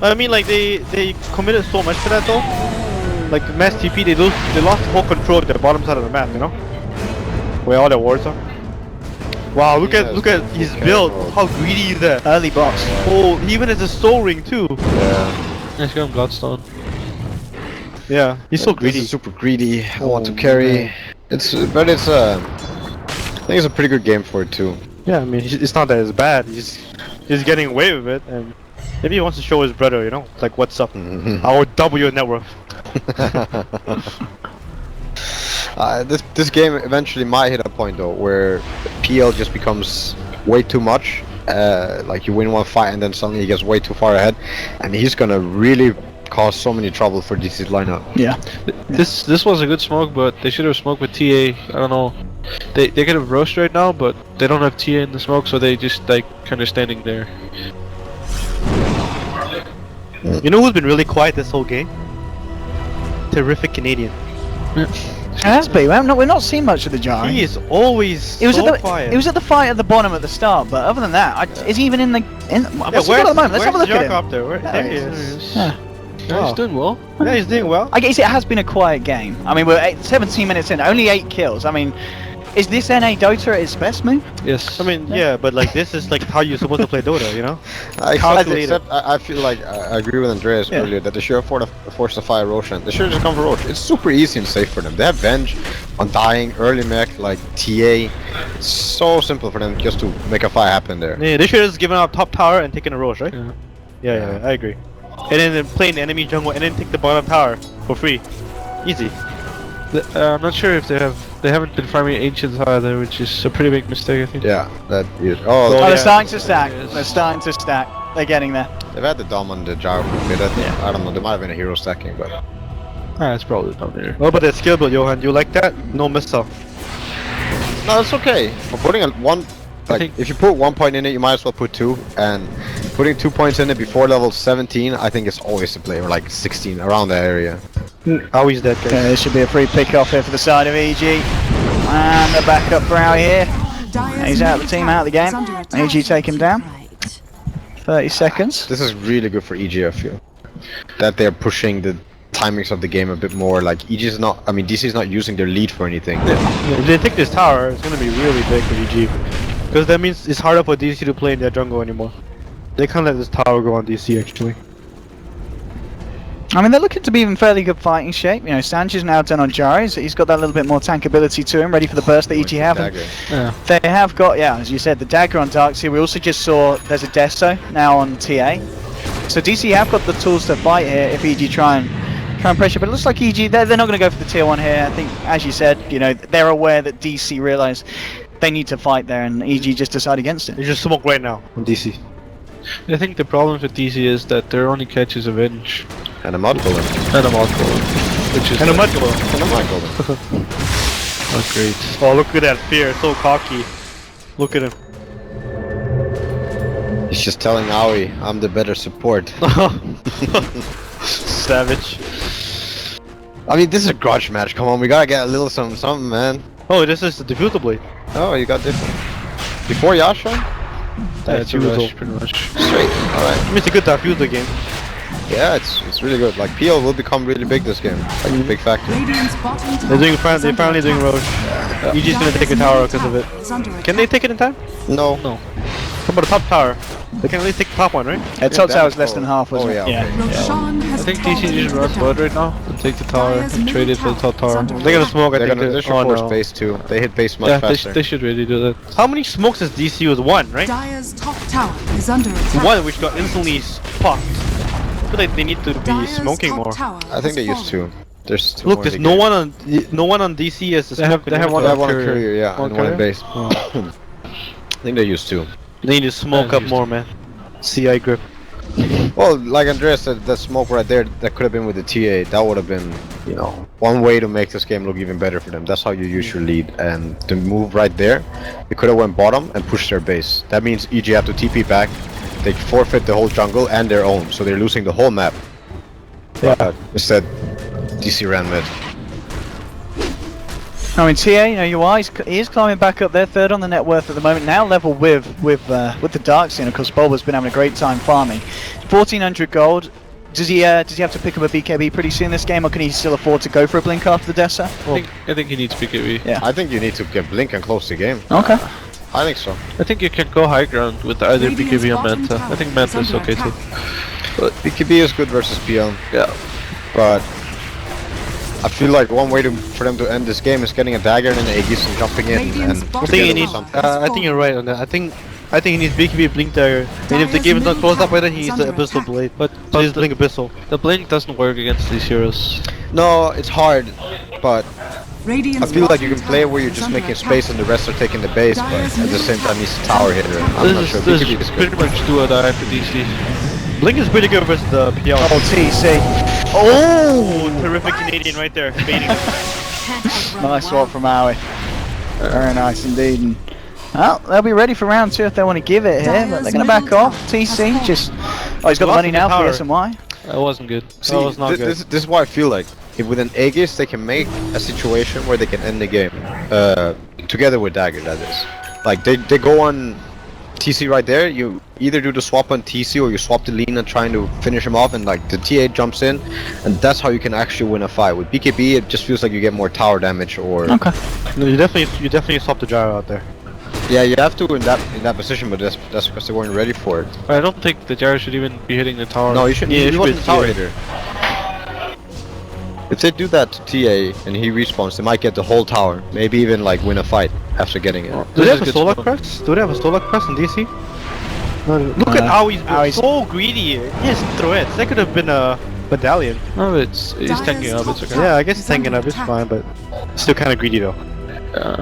I mean, like, they committed so much to that, though. Like, the mass TP, they lost the whole control of the bottom side of the map, you know? Where all the wards are. Wow, look at his build. How greedy is that? Early boss. Oh, he even has a soul ring, too. Yeah. He's going Bloodstone. Yeah, he's so greedy. This is super greedy. I want to carry. I think it's a pretty good game for it too. Yeah, I mean, it's not that it's bad. He's getting away with it, and maybe he wants to show his brother, you know, like, what's up? I'll double your net worth. This game eventually might hit a point though where PL just becomes way too much. Like you win one fight and then suddenly he gets way too far ahead, and he's gonna really cause so many trouble for DC's lineup. Yeah. This was a good smoke, but they should have smoked with TA. I don't know. They could have roast right now, but they don't have TA in the smoke, so they just like kind of standing there. You know who's been really quiet this whole game? Terrific Canadian. It has been. We're not seeing much of the Jari. He is always quiet. It was at the fight at the bottom at the start, but other than that, is he even in the? What's he got at the moment? Let's have a look at him. There he is. Yeah. Yeah, he's doing well. Yeah, he's doing well. I guess it has been a quiet game. I mean, we're 17 minutes in, only 8 kills. I mean, is this NA Dota at its best, move? Yes. I mean, yeah, but like this is like how you're supposed to play Dota, you know? Except I feel like I agree with Andreas earlier that they should have forced the fire Roshan. They should have just gone for Rosh. It's super easy and safe for them. They have Venge on dying, early mech, like TA. It's so simple for them just to make a fight happen there. Yeah, they should have just given up top tower and taken a Rosh, right? Yeah. Yeah, I agree. And then play an enemy jungle and then take the bottom tower for free. Easy. I'm not sure if they haven't been farming Ancients either, which is a pretty big mistake, I think. Yeah, that is. They're starting to stack. They're starting to stack. They're getting there. They've had the Dom on the Jar for a bit. I think. I don't know. There might have been a hero stacking, but. It's probably down there. What about that skill build, Johan? You like that? No missile. No, it's okay. For putting if you put 1 point in it, you might as well put 2. And putting 2 points in it before level 17, I think it's always the play, or like 16, around that area. How is that, guys? Okay, this should be a free pick off here for the side of EG. And the backup for out here. He's out of the team, out of the game. EG take him down. 30 seconds. This is really good for EG, I feel. That they're pushing the timings of the game a bit more. Like EG is not, I mean, DC is not using their lead for anything. If they take this tower, it's gonna be really big for EG. Because that means it's harder for DC to play in their jungle anymore. They can't let this tower go on DC actually. I mean, they're looking to be in fairly good fighting shape. You know, Sanchez now done on Jari, so he's got that little bit more tank ability to him, ready for the burst that EG have. Yeah. They have got, as you said, the dagger on Darkseer. We also just saw there's a Deso now on TA. So DC have got the tools to fight here if EG try and pressure, but it looks like EG, they're not going to go for the tier 1 here. I think, as you said, you know, they're aware that DC realise they need to fight there, and EG just decide against it. They just smoke right now on DC. I think the problem with DC is that their only catch is a Venge. And a Mud Golem. And a Mod Golem. Which is And a Mud Golem. And a Mud Golem. not great. Oh, look at that fear, so cocky. Look at him. He's just telling Aoi, I'm the better support. Savage. I mean, this is a grudge match. Come on, we gotta get a little something, man. Oh, this is the diffuser blade. Oh, you got different. Before Yasha? It's a rush, pretty much. Straight. Alright. It's a good diffuser game. Yeah, it's really good. Like PL will become really big this game. Like a big factor. They're finally doing Roche. EG's gonna take a tower because of it. Can they take it in time? No. No. How about the top tower? They can at least take the top one, right? Top tower's less than half, wasn't yeah, it? okay. Roshan has think DC should run Blood right now and take the tower and trade it for the top tower. They're gonna smoke. I think. They should force base too. They hit base much Yeah, faster. they should really do that. How many smokes does DC use? One, right? Dire's top tower is under attack. One, which got instantly popped. I feel like they need to be Dire's smoking top more. tower I think has they used fallen. two. There's two Look, more there's in no the game. one on DC as the They have- smoke. they have They have one courier. courier, yeah, One and one courier? base. Oh. I think they used two. They need to smoke Yeah, up used more, man. CI grip. Well, like Andreas said, that smoke right there, that could have been with the TA. That would have been, you know, one way to make this game look even better for them. That's how you use your lead. And the move right there, they could have went bottom and pushed their base. That means EG have to TP back. They forfeit the whole jungle and their own, so they're losing the whole map. Yeah. But instead, DC ran mid. I mean, TA, you know, you are. He is climbing back up there, third on the net worth at the moment. Now level with the Dark Scene. Of course, Bulba's been having a great time farming. 1,400 gold. Does he have to pick up a BKB pretty soon this game, or can he still afford to go for a blink after the Dessa? I think he needs BKB. Yeah. I think you need to get Blink and close the game. Okay. I think so. I think you can go high ground with either Radiant's BKB or bottom Manta. tower I think Manta is under okay too. attack. BKB is good versus PL, Yeah. but I feel like one way for them to end this game is getting a dagger and an Aegis and jumping in Radiant's and bottom I think he tower needs. something. I think you're right on that. I think he needs BKB Blink Dagger. And if the Dire's game is not middle closed up by then, tower he is needs the under Abyssal attack. Blade. But So he's the, Blink Abyssal. the blink doesn't work against these heroes. No, it's hard, but I Radiant's feel like you bottom can play tower where you're is just under making attack. space and the rest are taking the base, but Dire's at the same time he's a tower hitter. I'm not sure This BKB is is pretty good. much do or die for DC. Blink is pretty good versus the PL. Oh, TC. Oh, terrific Canadian right there. Baiting. Nice swap from Aoi. Very nice indeed. And, well, they'll be ready for round two if they want to give it here, but they're going to back off. TC just... Oh, he's got the money now for SMY. That wasn't good. That was not good. This is what I feel like. If with an Aegis they can make a situation where they can end the game. Together with Dagger, that is. Like, they go on TC right there, you either do the swap on TC or you swap the Lina trying to finish him off and like the TA jumps in, and that's how you can actually win a fight. With BKB it just feels like you get more tower damage or... Okay. No, you definitely swap the gyro out there. Yeah, you have to in that position, but that's because they weren't ready for it. I don't think the Gyro should even be hitting the tower. No, you shouldn't. Yeah, He it should wasn't be a tower TA. hitter. If they do that to TA and he respawns, they might get the whole tower. Maybe even like win a fight after getting it. Do This they is have a good Solar smoke. Crest? Do they have a Solar Crest in DC? No, look at how he's been Aui's- so greedy. Yes, threats. That could have been a medallion. No, he's tanking up. It's okay. Yeah, I guess he's tanking up. It's fine, but still kind of greedy though.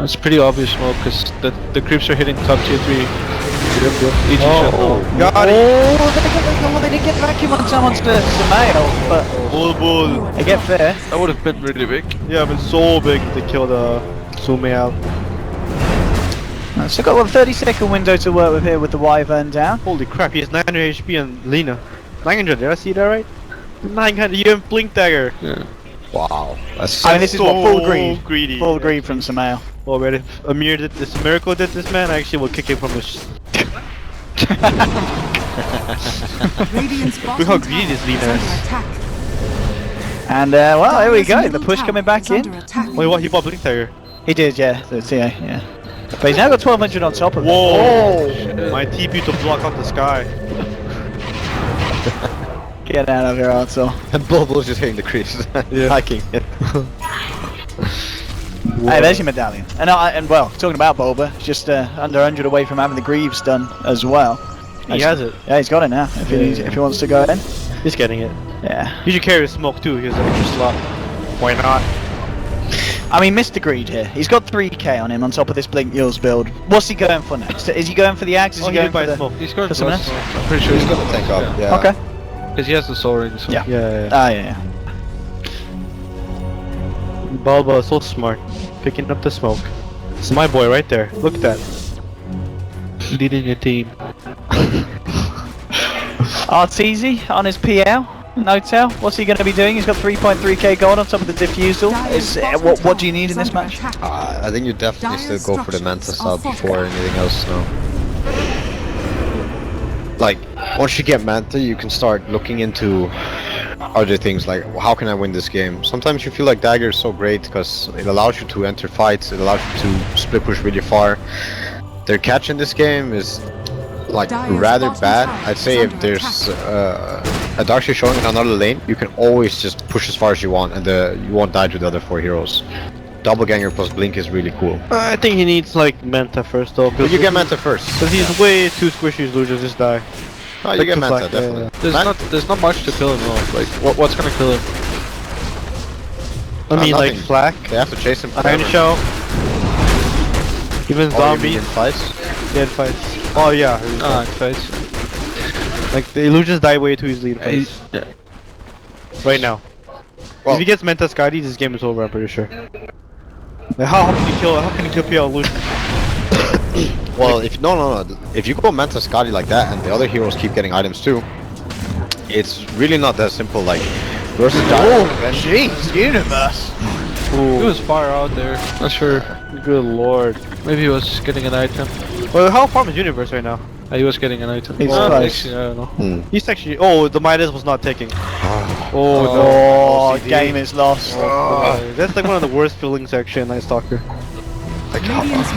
It's pretty obvious smoke because the creeps are hitting top tier 3. EG shut down. Got it. Oh, they didn't get vacuum on someone's the mail, but Bull, bull. they get fair. That would have been really big. Yeah, but so big to kill the Sume out. So got a 30-second window to work with here with the Wyvern down. Holy crap, he has 900 HP and Lina. 900, did I see that right? 900, you have Blink Dagger. Yeah. Wow, that's I mean, this is what full greed. greedy. Full greed from Samael. Oh, man, if Amir did this, Miracle did this, man, I actually will kick him from his... Radiant's Look bottom how greedy this tower Lina is under is. attack. And well, here we Dire's go. middle The push tower coming back is in. under attack. Wait, what? He bought Blink Dagger. He did, yeah. The TA, yeah. But he's now got 1,200 on top of it. Whoa! My TP to block out the sky. Get out of here, Arthur. And Bulbul's just hitting the creeps, hacking it. Hey, there's your medallion. And well, talking about Bulba, he's just under 100 away from having the Greaves done as well. He has it. Yeah, he's got it now. If he needs, if he wants to go in. He's getting it. Yeah. You should carry the smoke too, he has an extra slot. Why not? I mean, Mr. Greed here. He's got 3k on him on top of this Blink Yules build. What's he going for next? Is he going for the axe? Is Oh, he he going did buy for the... smoke. He's going For for someone us. else? I'm pretty sure He's he's gonna tank up, yeah. Okay. because he has the soul ring. So. Yeah. Yeah. Ah, yeah. Bulba is so smart. Picking up the smoke. It's my boy right there. Look at that. Leading your team. Arteezy on his PL. No tell. What's he going to be doing? He's got 3.3k gold on top of the diffusal. Is what do you need in this match? I think you definitely still go for the Manta sub before anything else now. Like, once you get Manta, you can start looking into other things like, how can I win this game? Sometimes you feel like Dagger is so great because it allows you to enter fights, it allows you to split push really far. Their catch in this game is like rather bad. I'd say if there's Darkseid showing in another lane, you can always just push as far as you want, and you won't die to the other 4 heroes. Doppelganger plus Blink is really cool. I think he needs like Manta first though. But you get Manta first. Because he's way too squishy, Lucius just die. Oh, you Like get the Manta, flag, definitely. There's not much to kill him though. Like what's gonna kill him? I mean like nothing. Flak, They have to chase him Iron forever. Shell, even Or you Zombie, mean in fights. dead fights. Oh yeah, Fights. like the Illusions die way too easily in fights. Yeah. Right now. Well- If he gets Manta Scotty, this game is over, I'm pretty sure. Like, how can you kill PL Illusion? Well, if no, if you go Manta Scotty like that, and the other heroes keep getting items too, it's really not that simple. Like versus Gyro. Jeez, universe. He was far out there. Not sure. Good lord. Maybe he was getting an item. Well, how farm is Universe right now? He was getting an item. He's Well, close. actually, I don't know. He's actually. Oh, the Midas was not taking. Oh, OCD. game is lost. That's like one of the worst feelings actually in Night Stalker.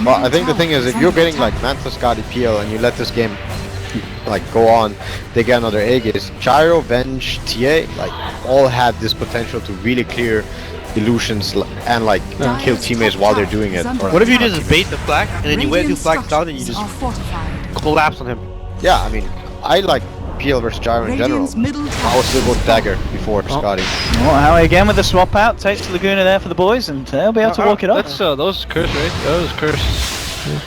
Well, I think the thing is, if you're getting like Manta Scotty PL and you let this game like go on, they get another Aegis. Gyro, Venge, TA, like all have this potential to really clear illusions and like kill teammates while they're doing it. Or, What if you just bait the flag and then you wait 2 flags down and you just collapse on him? yeah, I mean, I like PL versus Gyro in general. I would still go Dagger before Scotty. Well, Howie again with the swap out, takes Laguna there for the boys, and they'll be able to walk it up. That's that was curse, right? That was curse.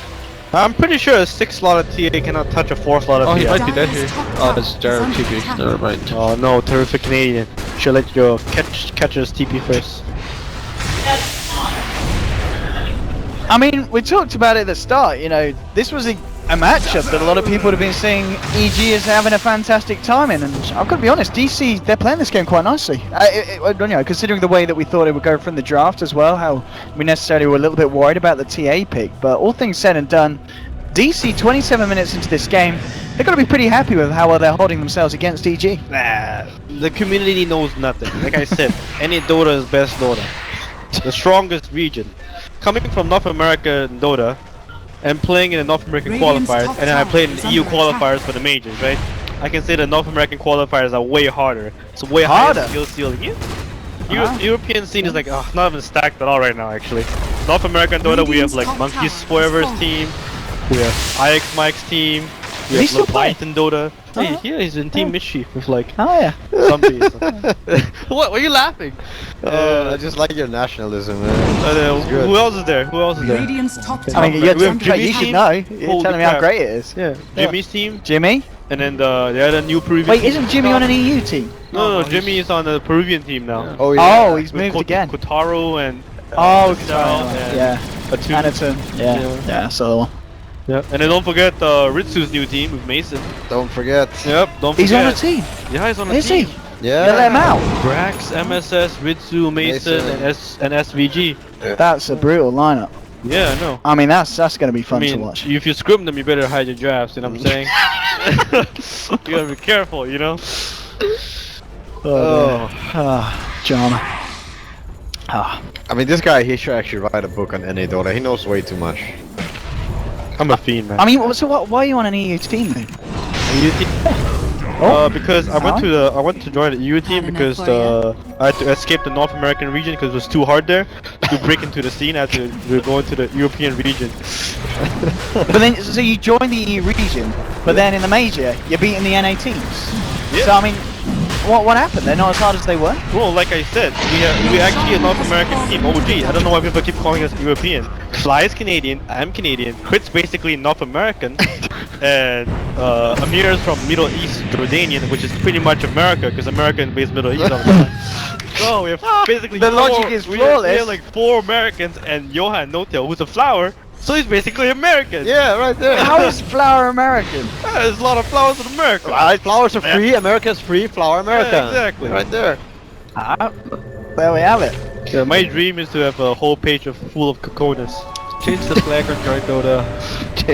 I'm pretty sure a 6-slotted TA cannot touch a 4-slotted Oh, he TA. might be dead here. Oh, that's Gyro TP. Never mind. Oh no, terrific Canadian. Should let your catchers TP first. I mean, we talked about it at the start, you know, this was a matchup that a lot of people would have been saying EG is having a fantastic time in, and I've got to be honest, DC, they're playing this game quite nicely. You know, considering the way that we thought it would go from the draft as well, how we necessarily were a little bit worried about the TA pick, but all things said and done, DC 27 minutes into this game, they've got to be pretty happy with how well they're holding themselves against EG. Nah, the community knows nothing. Like I said, any Dota is best Dota. The strongest region. Coming from North America in Dota, and playing in the North American qualifiers, and then I played in the EU qualifiers for the majors, right? I can say the North American qualifiers are way harder. It's way Harder? higher skill ceiling. Yeah. European scene is like not even stacked at all right now actually. North American Dota we have like Monkeys Forever's team, we have IX Mike's team, we He's have still playing? Leviathan Dota. Hey, Oh. yeah, he's in Team Mischief with like Oh yeah. zombies. What? Were you laughing? I just like your nationalism, man. good. Who else is there? Who else is there? Radiant's top I mean, tower you're, we have you Jimmy's should team? know. You're Holy telling me how crap. great it is. Yeah, Jimmy's team, Jimmy? and then the other new Peruvian Wait, team. isn't Jimmy on an EU team? No, Jimmy is on the Peruvian team now. Yeah. Oh yeah. Oh, he's moved again. Kotaro and Oh, Giselle and yeah. Atu. Anaton. Yeah, so Yeah, and then don't forget Ritsu's new team with Mason. Don't forget. Yep, don't forget. he's on a team. Yeah, he's on a Is team. he? Yeah. You let him out. Brax, MSS, Ritsu, Mason, Mason. and SVG. That's a brutal lineup. Yeah, I know. I mean, that's going to be I fun mean, to watch. if you scrim them, you better hide your drafts. You know what I'm saying? You gotta be careful, you know. Jana. Ah. I mean, this guy, he should actually write a book on NA Dota. He knows way too much. I'm a fiend, man. I mean, so why are you on an EU team then? Because I went to join the EU team because I had to escape the North American region because it was too hard there to break into the scene. I had to go into the European region. But then, so you join the EU region, but then in the major, you're beating the NA teams. Yeah. So I mean, what happened? They're not as hard as they were. Well, like I said, we actually a North American team. OG. I don't know why people keep calling us European. Fly is Canadian. I'm Canadian. Crit's basically North American, and Amir is from Middle East Jordanian, which is pretty much America because America is based Middle East all the time. So we have basically The logic is we flawless. have like 4 Americans and Johan Notel, who's a flower. So he's basically American. Yeah, right there. How is Flower American? There's a lot of flowers in America. Right, flowers are free. America's free. Flower America. Yeah, exactly. Right there. Ah, there we have it. Yeah, my dream is to have a whole page full of coconuts. Change the flag on Joy Dota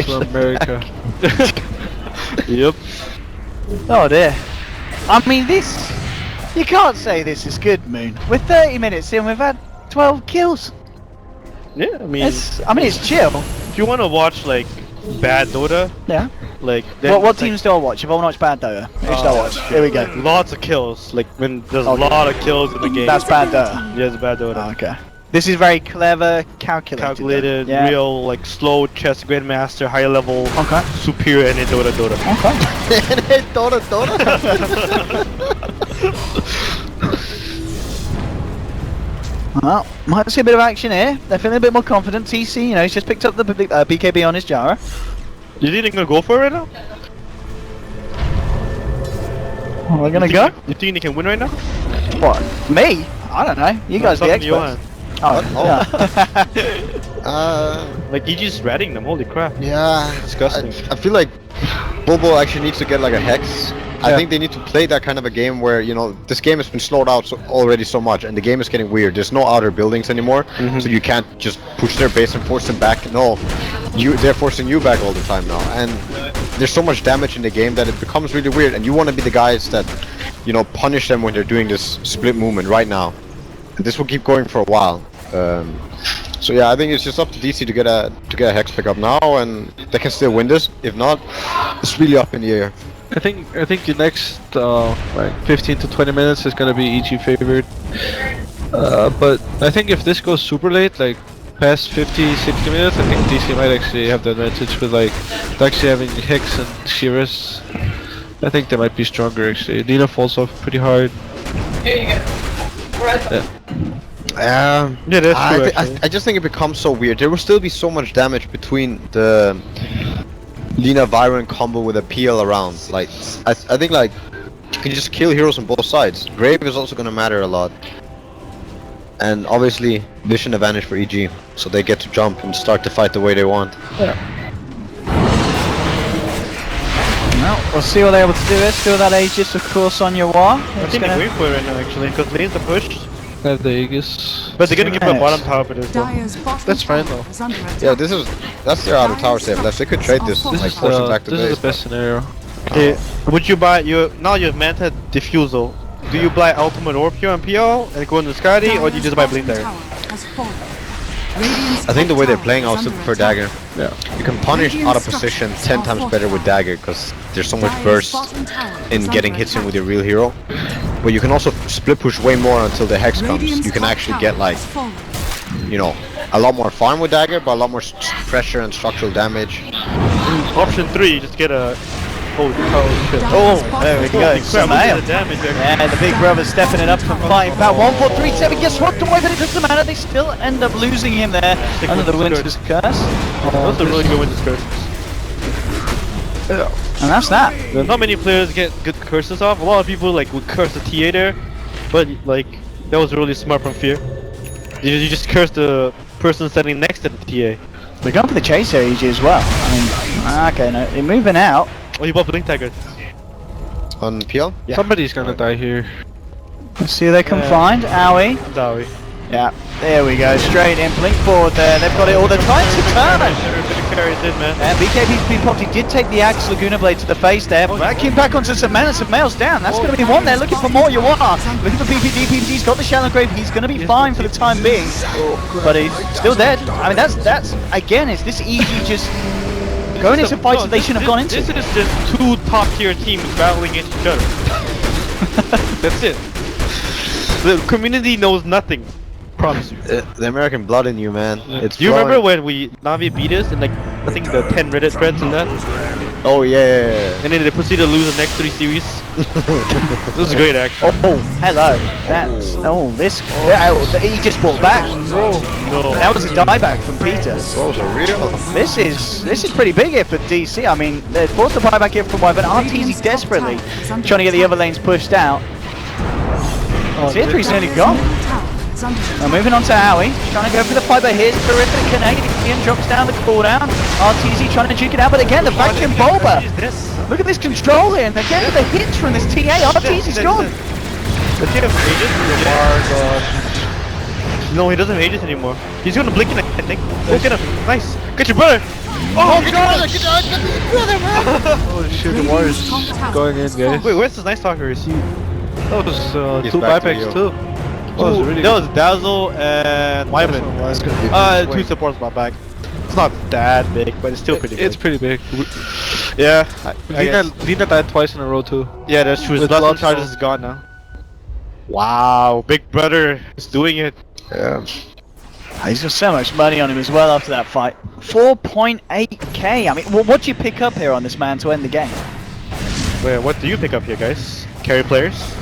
to America. Yep. Oh dear. I mean, this... You can't say this is good, Moon. We're 30 minutes in, we've had 12 kills. Yeah, I mean, It's chill. if you want to watch like bad Dota. Yeah. Like What teams do I watch? If I want to watch bad Dota, who should I watch? Here we go. Lots of kills. Like when there's a Okay. lot of kills in the game. That's bad Dota. Yeah, it's bad Dota. Oh, okay. This is very clever, calculated. Calculated, Yeah. real, like slow chess grandmaster, high level, Okay. superior in Dota. Okay. Dota. Well, might see a bit of action here. They're feeling a bit more confident. TC, you know, he's just picked up the BKB on his Jara. You think they're gonna go for it right now? Oh, we're gonna go? You think they can win right now? What? Me? I don't know. You guys the Talking to experts. What? Yeah. Like EG's ratting them. Holy crap! Yeah, Disgusting. I feel like Bobo actually needs to get like a hex. I think they need to play that kind of a game where, you know, this game has been slowed out already so much, and the game is getting weird. There's no outer buildings anymore, so you can't just push their base and force them back. No, they're forcing you back all the time now, and there's so much damage in the game that it becomes really weird. And you want to be the guys that, you know, punish them when they're doing this split movement right now. And this will keep going for a while. So yeah, I think it's just up to DC to get a hex pickup now, and they can still win this. If not, it's really up in the air. I think the next like 15 to 20 minutes is gonna be EG favored. But I think if this goes super late, like past 50, 60 minutes, I think DC might actually have the advantage with like actually having Hex and Shiras. I think they might be stronger actually. Lina falls off pretty hard. Yeah, that's true, actually. I just think it becomes so weird. There will still be so much damage between the Lina Viren combo with a PL around. Like, I think like you can just kill heroes on both sides. Grave is also gonna matter a lot. And obviously vision advantage for EG, so they get to jump and start to fight the way they want. Well, we'll see what they're able to do here. Still that Aegis, of course, on your wall. I think they're going for it right now, actually, because lane's are pushed. They have the Aegis. But they're gonna give a Nice. bottom tower for this one. Dire's bottom That's fine, tower though. is under attack. Yeah, that's their outer tower save left. They could trade this, This like This force it back to is base. the best scenario. Okay, would you buy your Manta Diffusal? Do you buy Ultimate Orpio and PL and go into Skadi, or do you just buy Blink Dagger? I think the way they're playing, I would still prefer Dagger. Yeah. You can punish out of position 10 times better with Dagger because there's so much burst in getting hits in with your real hero. But you can also split push way more until the Hex comes. You can actually get like, you know, a lot more farm with Dagger, but a lot more pressure and structural damage. Option 3, just get a... Oh shit. Oh, there we go. Holy crap, look at Samael. the damage there. Yeah, the big brother stepping it up from fighting back. 1, 4, 3, 7 gets swapped away, but it doesn't matter. They still end up losing him there under the Winter's Curse. That's a really good Winter's Curse. And that's that. Not many players get good curses off. A lot of people like would curse the TA there, but like that was really smart from Fear. You just curse the person standing next to the TA. We're going for the chase here, EG, as well. I mean, okay, no, they're moving out. Oh, you bought Blink Dagger. On PL? Yeah. Somebody's gonna die here. Let's see who they can find. Owie. Sorry. Yeah, there we go. Straight in. Blink forward there. They've got it all. They're trying to turn it. Carries in, man. And BKB's been popped. He did take the Axe Laguna Blade to the face there. Backing back onto Samana. Samael's down. That's going to be one there. Looking for more. You are. Looking for PPD. PPD's got the Shallow Grave. He's going to be fine for the time being. But he's still dead. I mean, that's again, is this EG just going into fights that they shouldn't have gone into? This is just two top tier teams battling against each other. That's it. The community knows nothing. Promise you. The American blood in you, man. It's Do you remember flowing. when Navi beat us in like I think the 10 Reddit threads and that? Oh yeah. And then they proceeded to lose the next 3 series. This is great actually. Oh, hello. That's this. He just brought back. No. That was a dieback from Peter. Those are real. This is pretty big here for DC. I mean, they're forced to buy back here from Wyvern. RTZ desperately trying to get the other lanes pushed out. Zithri's nearly gone. Now moving on to Howie, trying to go for the fight, but here's terrific Canadian drops down the cooldown. RTZ trying to juke it out, but again the vacuum bulba. Look at this control here, and they're getting the hits from this TA. RTZ's gone. Does he have Aegis? Oh my god. No, he doesn't have Aegis anymore. He's gonna blink in, I think. Oh, get him. Nice. Get your brother. Oh, get your brother, man. Oh shit, the war is going in, guys. Wait, where's this nice talker? Is he? That was He's 2 back to buybacks you. too. That was really That was Dazzle and Wyvern. That's gonna be 2 supports brought back. not that big, but it's still pretty big. It's pretty big. Yeah. Lina died twice in a row too. Yeah, that's true. His With blood lots charges of- is gone now. Wow, Big Brother is doing it. Yeah. He's got so much money on him as well after that fight. 4.8k. I mean, what do you pick up here on this man to end the game? Wait, what do you pick up here, guys? Carry players?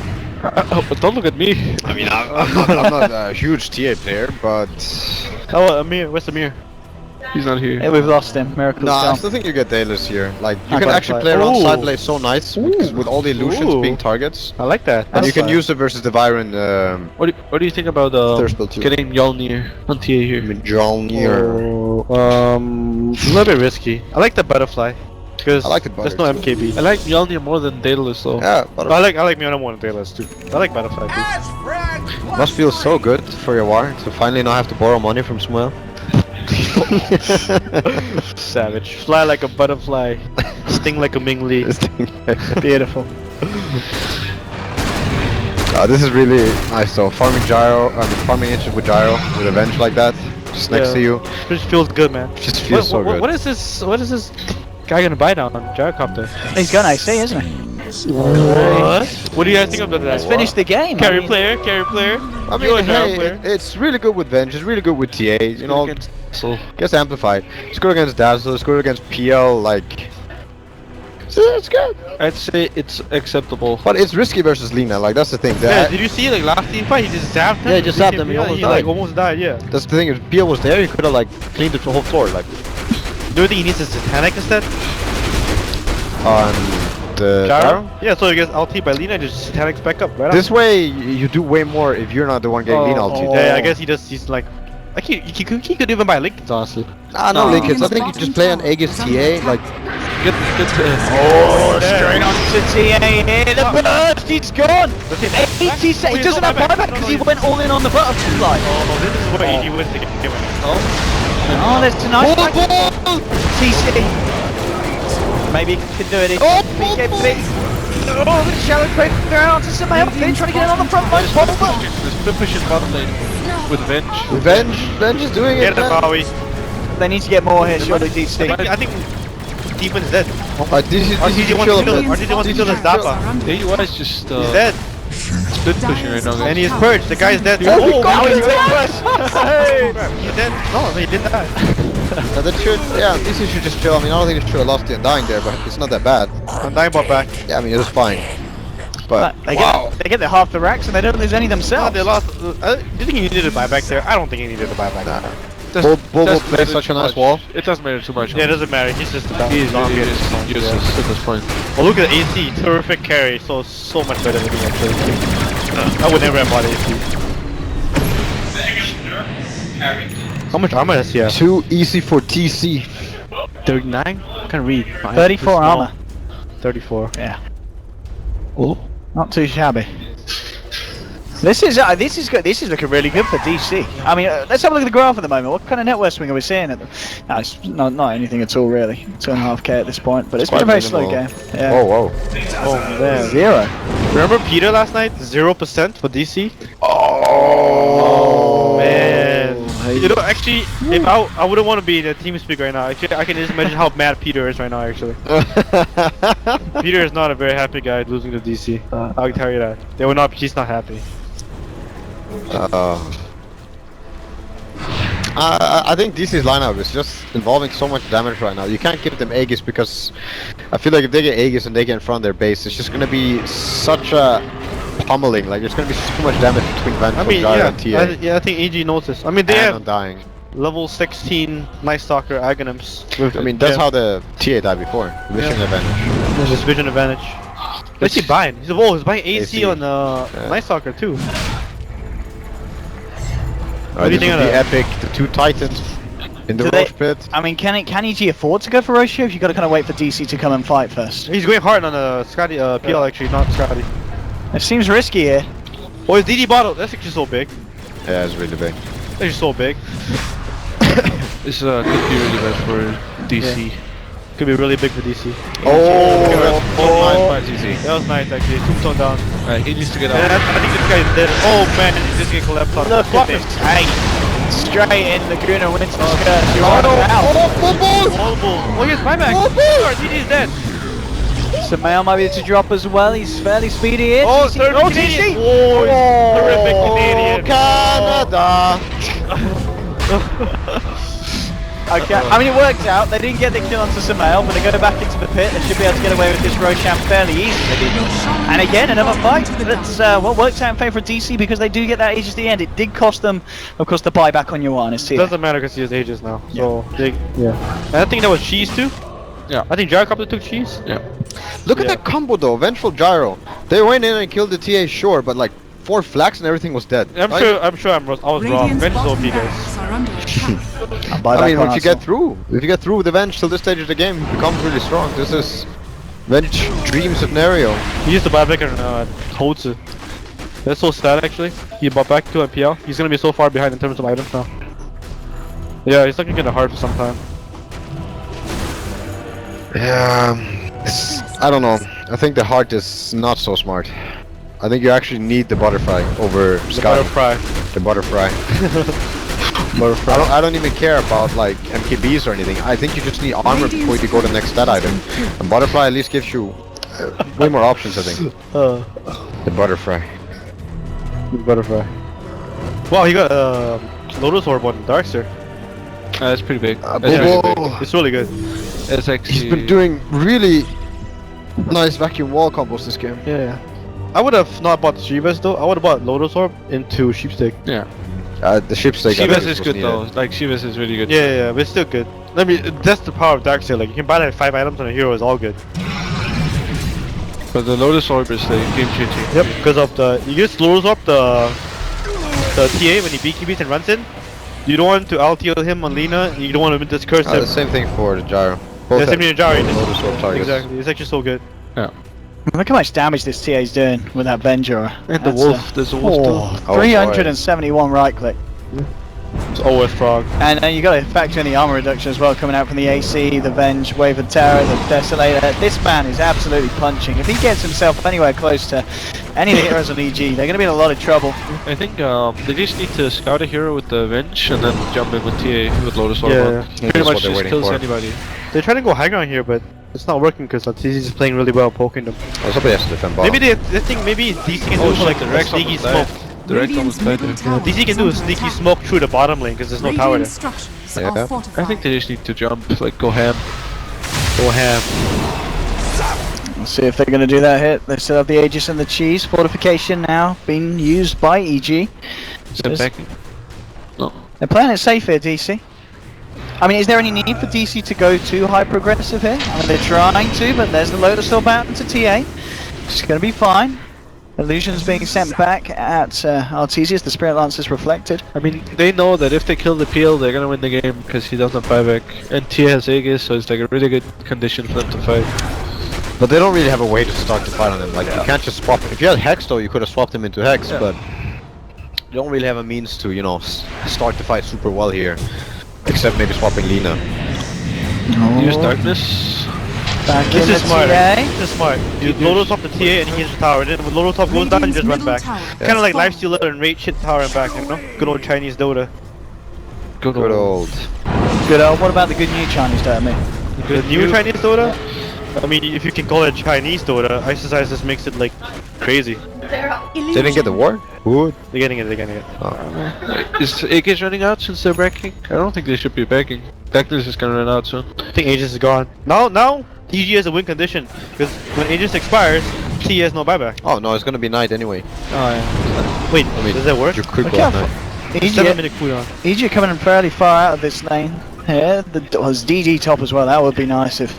But don't look at me. I mean, I'm not a huge TA player, but Oh, Amir. Where's Amir? He's not here. Hey, we've lost him. Miracle's no, I gone. still think you get Daedalus here. Like, you I can got actually it. play around Ooh. side lane so nice with all the illusions Ooh. being targets, I like that. and you can That's use it versus the Byron What do you think about Thirst Bill too. getting Mjolnir on TA here? Mjolnir. a little bit risky. I like the butterfly because I like the there's no butter, MKB. I like Mjolnir more than Daedalus though. Yeah, but I like Miona more than Daedalus too. I like butterfly too. must feel so good for your war to finally not have to borrow money from Smuel. Savage. Fly like a butterfly, sting like a Mingli. Beautiful. This is really nice though. Farming Gyro, farming inches with Gyro with Avenge like that, just next Yeah. to you, It just feels good, man. just feels so good. What is this? What is this guy gonna buy down on Gyrocopter? He's got AC, isn't he? What do you guys think of that? Let's finish the game. Carry I mean, player, carry player. I You're a mean, Gyro hey, player. it's really good with Venge, it's really good with TA, you know, So gets amplified. It's good against Dazzle, it's good against PL, like, it's good. I'd say it's acceptable. But it's risky versus Lina, like that's the thing. Yeah, did you see like last team fight? He just zapped him. Yeah, he just zapped him, he Yeah, almost like died. almost died. Yeah. That's the thing. If PL was there, he could have like cleaned the whole floor, like Do you think he needs a Satanic instead? on the Gyro. Yeah, so he gets ulti by Lina and just Satanics back up. Right This way, you do way more if you're not the one getting Lina ulti. Yeah, I guess he's like he could even buy Lincolns honestly. Ah, no, Lincolns. I think you just play on Aegis TA, like. Get Oh, straight on to TA here. The burst, he's gone. 80 seconds. He doesn't have buyback because he went all in on the butterfly. Oh, this is where he wins the game. Oh, there's a nice back. TC. Maybe he can do it. BKB. Oh, the shallow break down to some help. They're trying to get it on the front line. There's pushing bottom lane with Venge. Venge is doing it. Get it, Man. Bowie. They need to get more here, surely, DC. I think Demon is dead. This is RTG chill wants a to kill bit. him. RTG wants to kill his Dappa. AUI is just He's dead. split pushing right now, guys. And he is purged. The guy is dead. Oh, Oh, God, he's he's dead. Hey, he's dead. No, he didn't die. That should, yeah, this should just chill. I mean, I don't think it should have lost the dying there, but it's not that bad. I'm dying bot back. Yeah, I mean, it was fine. But They wow. get their half the racks and they don't lose any Oh, themselves. they lost. Do you think he needed a buyback there? I don't think he needed a buyback. Bull will Doesn't play matter such a too nice much. wall. It doesn't matter too much. Yeah, it doesn't matter. He's just a He's zombie at this point. useless at this point. Well, look at AC. Terrific carry. So much better than me actually. I would never have bought AC. How much armor does he have? Too easy for TC. 39? I can't read. 34 armor. 34. Yeah. Oh. Not too shabby. This is good. This is looking really good for DC. I mean, let's have a look at the graph at the moment. What kind of net worth swing are we seeing at the? No, it's not anything at all really. 2.5k at this point, but it's been a very slow game. Yeah. Oh, whoa. Oh man. 0. Remember Peter last night? 0% for DC. Oh, Man. You know, actually, if I wouldn't want to be in a team speak right now. Actually, I can just imagine how mad Peter is right now. Actually, Peter is not a very happy guy losing to DC. I can tell you that. They were not. He's not happy. I think DC's lineup is just involving so much damage right now. You can't give them Aegis because I feel like if they get Aegis and they get in front of their base, it's just gonna be such a pummeling. Like there's gonna be so much damage between Venge I mean, and TA. I think AG knows this. I mean, they and have Undying. level 16 Night Stalker Aghanims. I mean, that's how the TA died before. Vision advantage. There's this vision advantage. What's he buying? He's buying AC, AC. on Night Stalker too. Alright, do you this think would of be epic. The two titans in the Do they- Roche pit. I mean, can EG afford to go for Roche? If you got to kind of wait for DC to come and fight first. He's going hard on Scotty, PL actually, not Scotty. It seems risky here. Oh, his DD bottle. That's actually so big. Yeah, it's really big. That's actually so big. This could be really bad for DC. Could be really big for DC. Oh, Nice, easy. That was nice actually. Tombstone down. He needs to get Yeah, out. I think this guy is dead. Oh man, he's just getting collapsed on. Look at this tank. Straight in Laguna Winter's Curse. You're on out. Oh, here's buyback. DG is dead. Samael might be able to drop as well. He's fairly speedy here. Oh, TC. third Oh, Canadian. TC. Oh, terrific Canadian. Canada! Okay, I mean it worked out. They didn't get the kill onto Samael, but they go back into the pit. They should be able to get away with this Roshan fairly easily. And again, another fight. That's what works out in favour of DC because they do get that Aegis at the end. It did cost them, of course, the buyback on Ioannis too. Doesn't matter because he has Aegis now. So, and I think that was cheese too. Yeah. I think Gyrocopter took cheese. Yeah. Look at that combo though, Vengeful Gyro. They went in and killed the TA, sure, but like 4 flags and everything was dead. I'm Like, sure I was wrong. Radiant's Venge is OP, bottom guys. barracks are under attack. I mean, if you get through with the Venge till this stage of the game, he becomes really strong. This is Venge dream scenario. He used to buy back on Hotsu. That's so sad actually. He bought back to MPL. He's gonna be so far behind in terms of items now. Yeah, he's looking kinda hard for some time. Yeah, I don't know. I think the heart is not so smart. I think you actually need the butterfly over Sky. The butterfly. I don't even care about like MKBs or anything. I think you just need armor before you go to the next stat item. And butterfly at least gives you way more options, I think. The butterfly. Wow, he got Lotus Orb on Darkster. That's pretty big. That's Bobo. really big. It's really good. It's actually. He's been doing really nice vacuum wall combos this game. Yeah. I would have not bought Shivas though. I would have bought Lotus Orb into Sheepstick. Yeah. The shipstake. Shivas is good though. Like Shivas is really good. Yeah, but it's still good. I mean, that's the power of Darkster. Like you can buy like 5 items on a hero is all good. But the Lotus Orb is the game changing. Yep. Because of the you just Lotus Orb the TA when he BKBs and runs in. You don't want to LTO him on Lina. You don't want to discurse him. The same thing for the gyro. Yeah, same thing with Jari. Lotus Orb targets. Exactly. It's actually so good. Yeah. Look how much damage this TA is doing with that Venger. And the wolf. There's a wolf too. 371 right click. It's always frog. And you got to factor in the armor reduction as well, coming out from the AC, the Venge, Wave of Terror, the Desolator. This man is absolutely punching. If he gets himself anywhere close to any of the heroes on EG, they're going to be in a lot of trouble. I think they just need to scout a hero with the Venge and then jump in with TA with Lotus Orb. Yeah. Pretty much just kills anybody. They're trying to go high ground here, but it's not working because TZ is playing really well, poking them. Oh, somebody has to defend bottom. Maybe they think maybe DC can do like a sneaky smoke. Direct almost died there. DC can do a sneaky smoke through the bottom lane because there's no tower there. Structures Yeah. are fortified. I think they just need to jump, like go ham. Go ham. We'll see if they're going to do that hit. They still have the Aegis and the Cheese. Fortification now being used by EG. Is that backing? No. They're playing it safe here, DC. I mean, is there any need for DC to go too high progressive here? I mean, they're trying to, but there's the Lotus Orb out into TA. It's going to be fine. Illusions being sent back at Artesius. The Spirit Lance is reflected. I mean, they know that if they kill the PL, they're gonna win the game because he doesn't have buyback. And Tia has Aegis, so it's like a really good condition for them to fight. But they don't really have a way to start the fight on him. Like, you can't just swap. If you had Hex though, you could have swapped him into Hex, but you don't really have a means to, you know, start the fight super well here. Except maybe swapping Lina. Use Darkness. Back This in is the smart. TA. This is smart. You Lotus off the TA and he hits the tower. Then when Lotus top goes down, you just run back. Kind of like Lifestealer and Rage hit the tower and back, you know? Good old Chinese Dota. Good old. Good old. What about the good new Chinese Dota, mate? The new Chinese Dota? I mean, if you can call it Chinese Dota, Ice just makes it like crazy. They didn't get the war? Good. They're getting it, Is Aegis running out since they're backing? I don't think they should be backing. Darkness is gonna run out soon. I think Aegis is gone. Now, TG has a win condition. Because when Aegis expires, T has no buyback. Oh no, it's gonna be night anyway. Oh yeah. Wait, I mean, does that work? You could Look go how night. 7-minute cooldown. EG coming in fairly far out of this lane. Here, was DD top as well. That would be nice if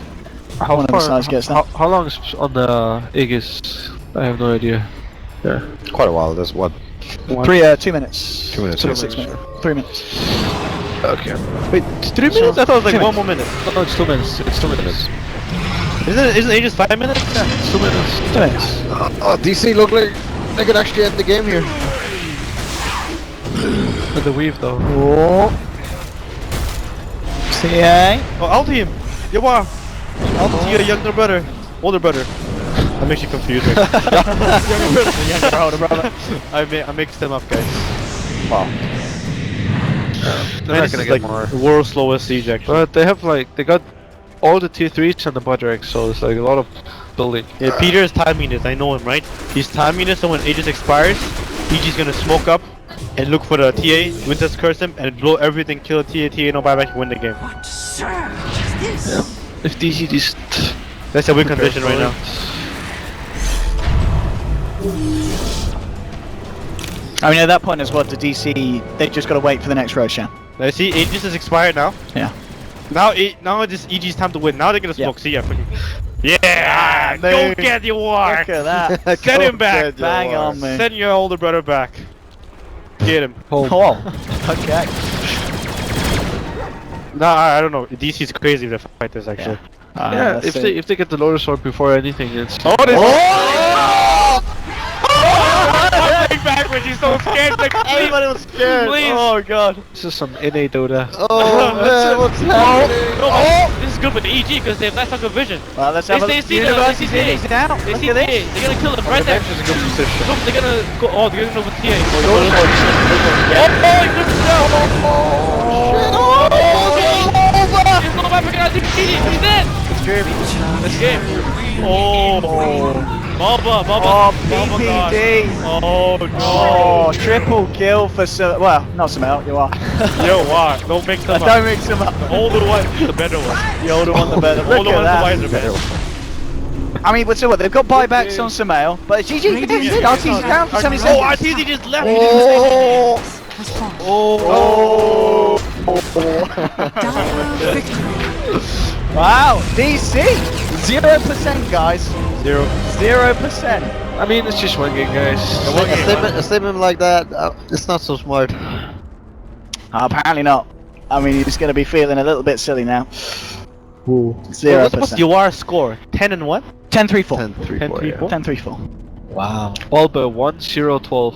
one of the sides gets that. How long is on the Aegis? I have no idea. Yeah. Quite a while. That's what. 2 minutes. 2 minutes. 6 minutes. 3 minutes. Okay. Wait, 3 minutes? I thought it was like 1 more minute. No, it's 2 minutes. It's 2 minutes. Isn't Aegis 5 minutes? Yeah, it's 2 minutes. 2 minutes. DC look like they could actually end the game here. With the weave though. Oh. CA. Oh, ulti him! Yawa! Ulti your younger brother. Older brother. That makes you confusing. Younger brother. I mixed them up, guys. Wow. They're not this gonna is get like more. the world's slowest siege actually. But they have like they got all the tier 3s and the Bodrak, so it's like a lot of building. Yeah, Peter is timing this. I know him, right? He's timing this so when Aegis expires, EG's gonna smoke up and look for the TA, Winter's curse him, and blow everything, kill the TA, no buyback, win the game. What surge is this? If DC just That's a win prepare condition for right it. now. I mean, at that point as well, the DC, they've just got to wait for the next Roshan. I see Aegis is expired now. Yeah. Now it's EG's time to win. Now they're gonna smoke. Yeah. See ya. Yeah! Go get your war! Look at that. Send him back! Bang on, man. Send your older brother back. Get him. Oh, okay. Nah, I don't know. DC's crazy to fight this actually. Yeah, let's if see. they get the Lotus Sword before anything, it's Oh, this Oh! Coming backwards, he's so scared to Everybody was scared. Please. Oh god. this is some NA Dota. Oh man, what's happening? This is good for the EG because they have nice local vision. Well, let's have a They look. see the University's TA. in now. They Look see at TA. this. They're gonna kill them right there. Revenge is a good position. Look, they're gonna go. Oh, they're gonna go with TA. Yeah. Oh, he couldn't He's going back against the TD. He's dead. This game. Oh. Baba Oh, got. PPD. Oh no. Oh, triple kill for well, not Samel, you are. Yo, what? Don't mix them up. Don't mix them up. The older one, the better one. The older one, the better. The Look older at one's the that. wiser man. I mean, but so what? They've got buybacks on Samel, but GG, RT's down for 70 Oh, seconds. RTZ just left. Has fallen. Oh. Dire victory. Wow, DC, 0% guys, 0%. I mean, it's just one game, guys. A statement like that, it's not so smart. Apparently not. I mean, he's going to be feeling a little bit silly now. 0%. What's your score? 10 and what? 10-3-4. 10-3-4, yeah. 10-3-4. Wow. All but 1-0-12.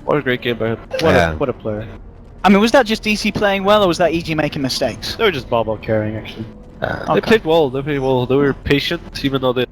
What a great game by him. What a player. I mean, was that just DC playing well, or was that EG making mistakes? They were just ball carrying actually. They Okay. played well. They played well. They were patient, even though they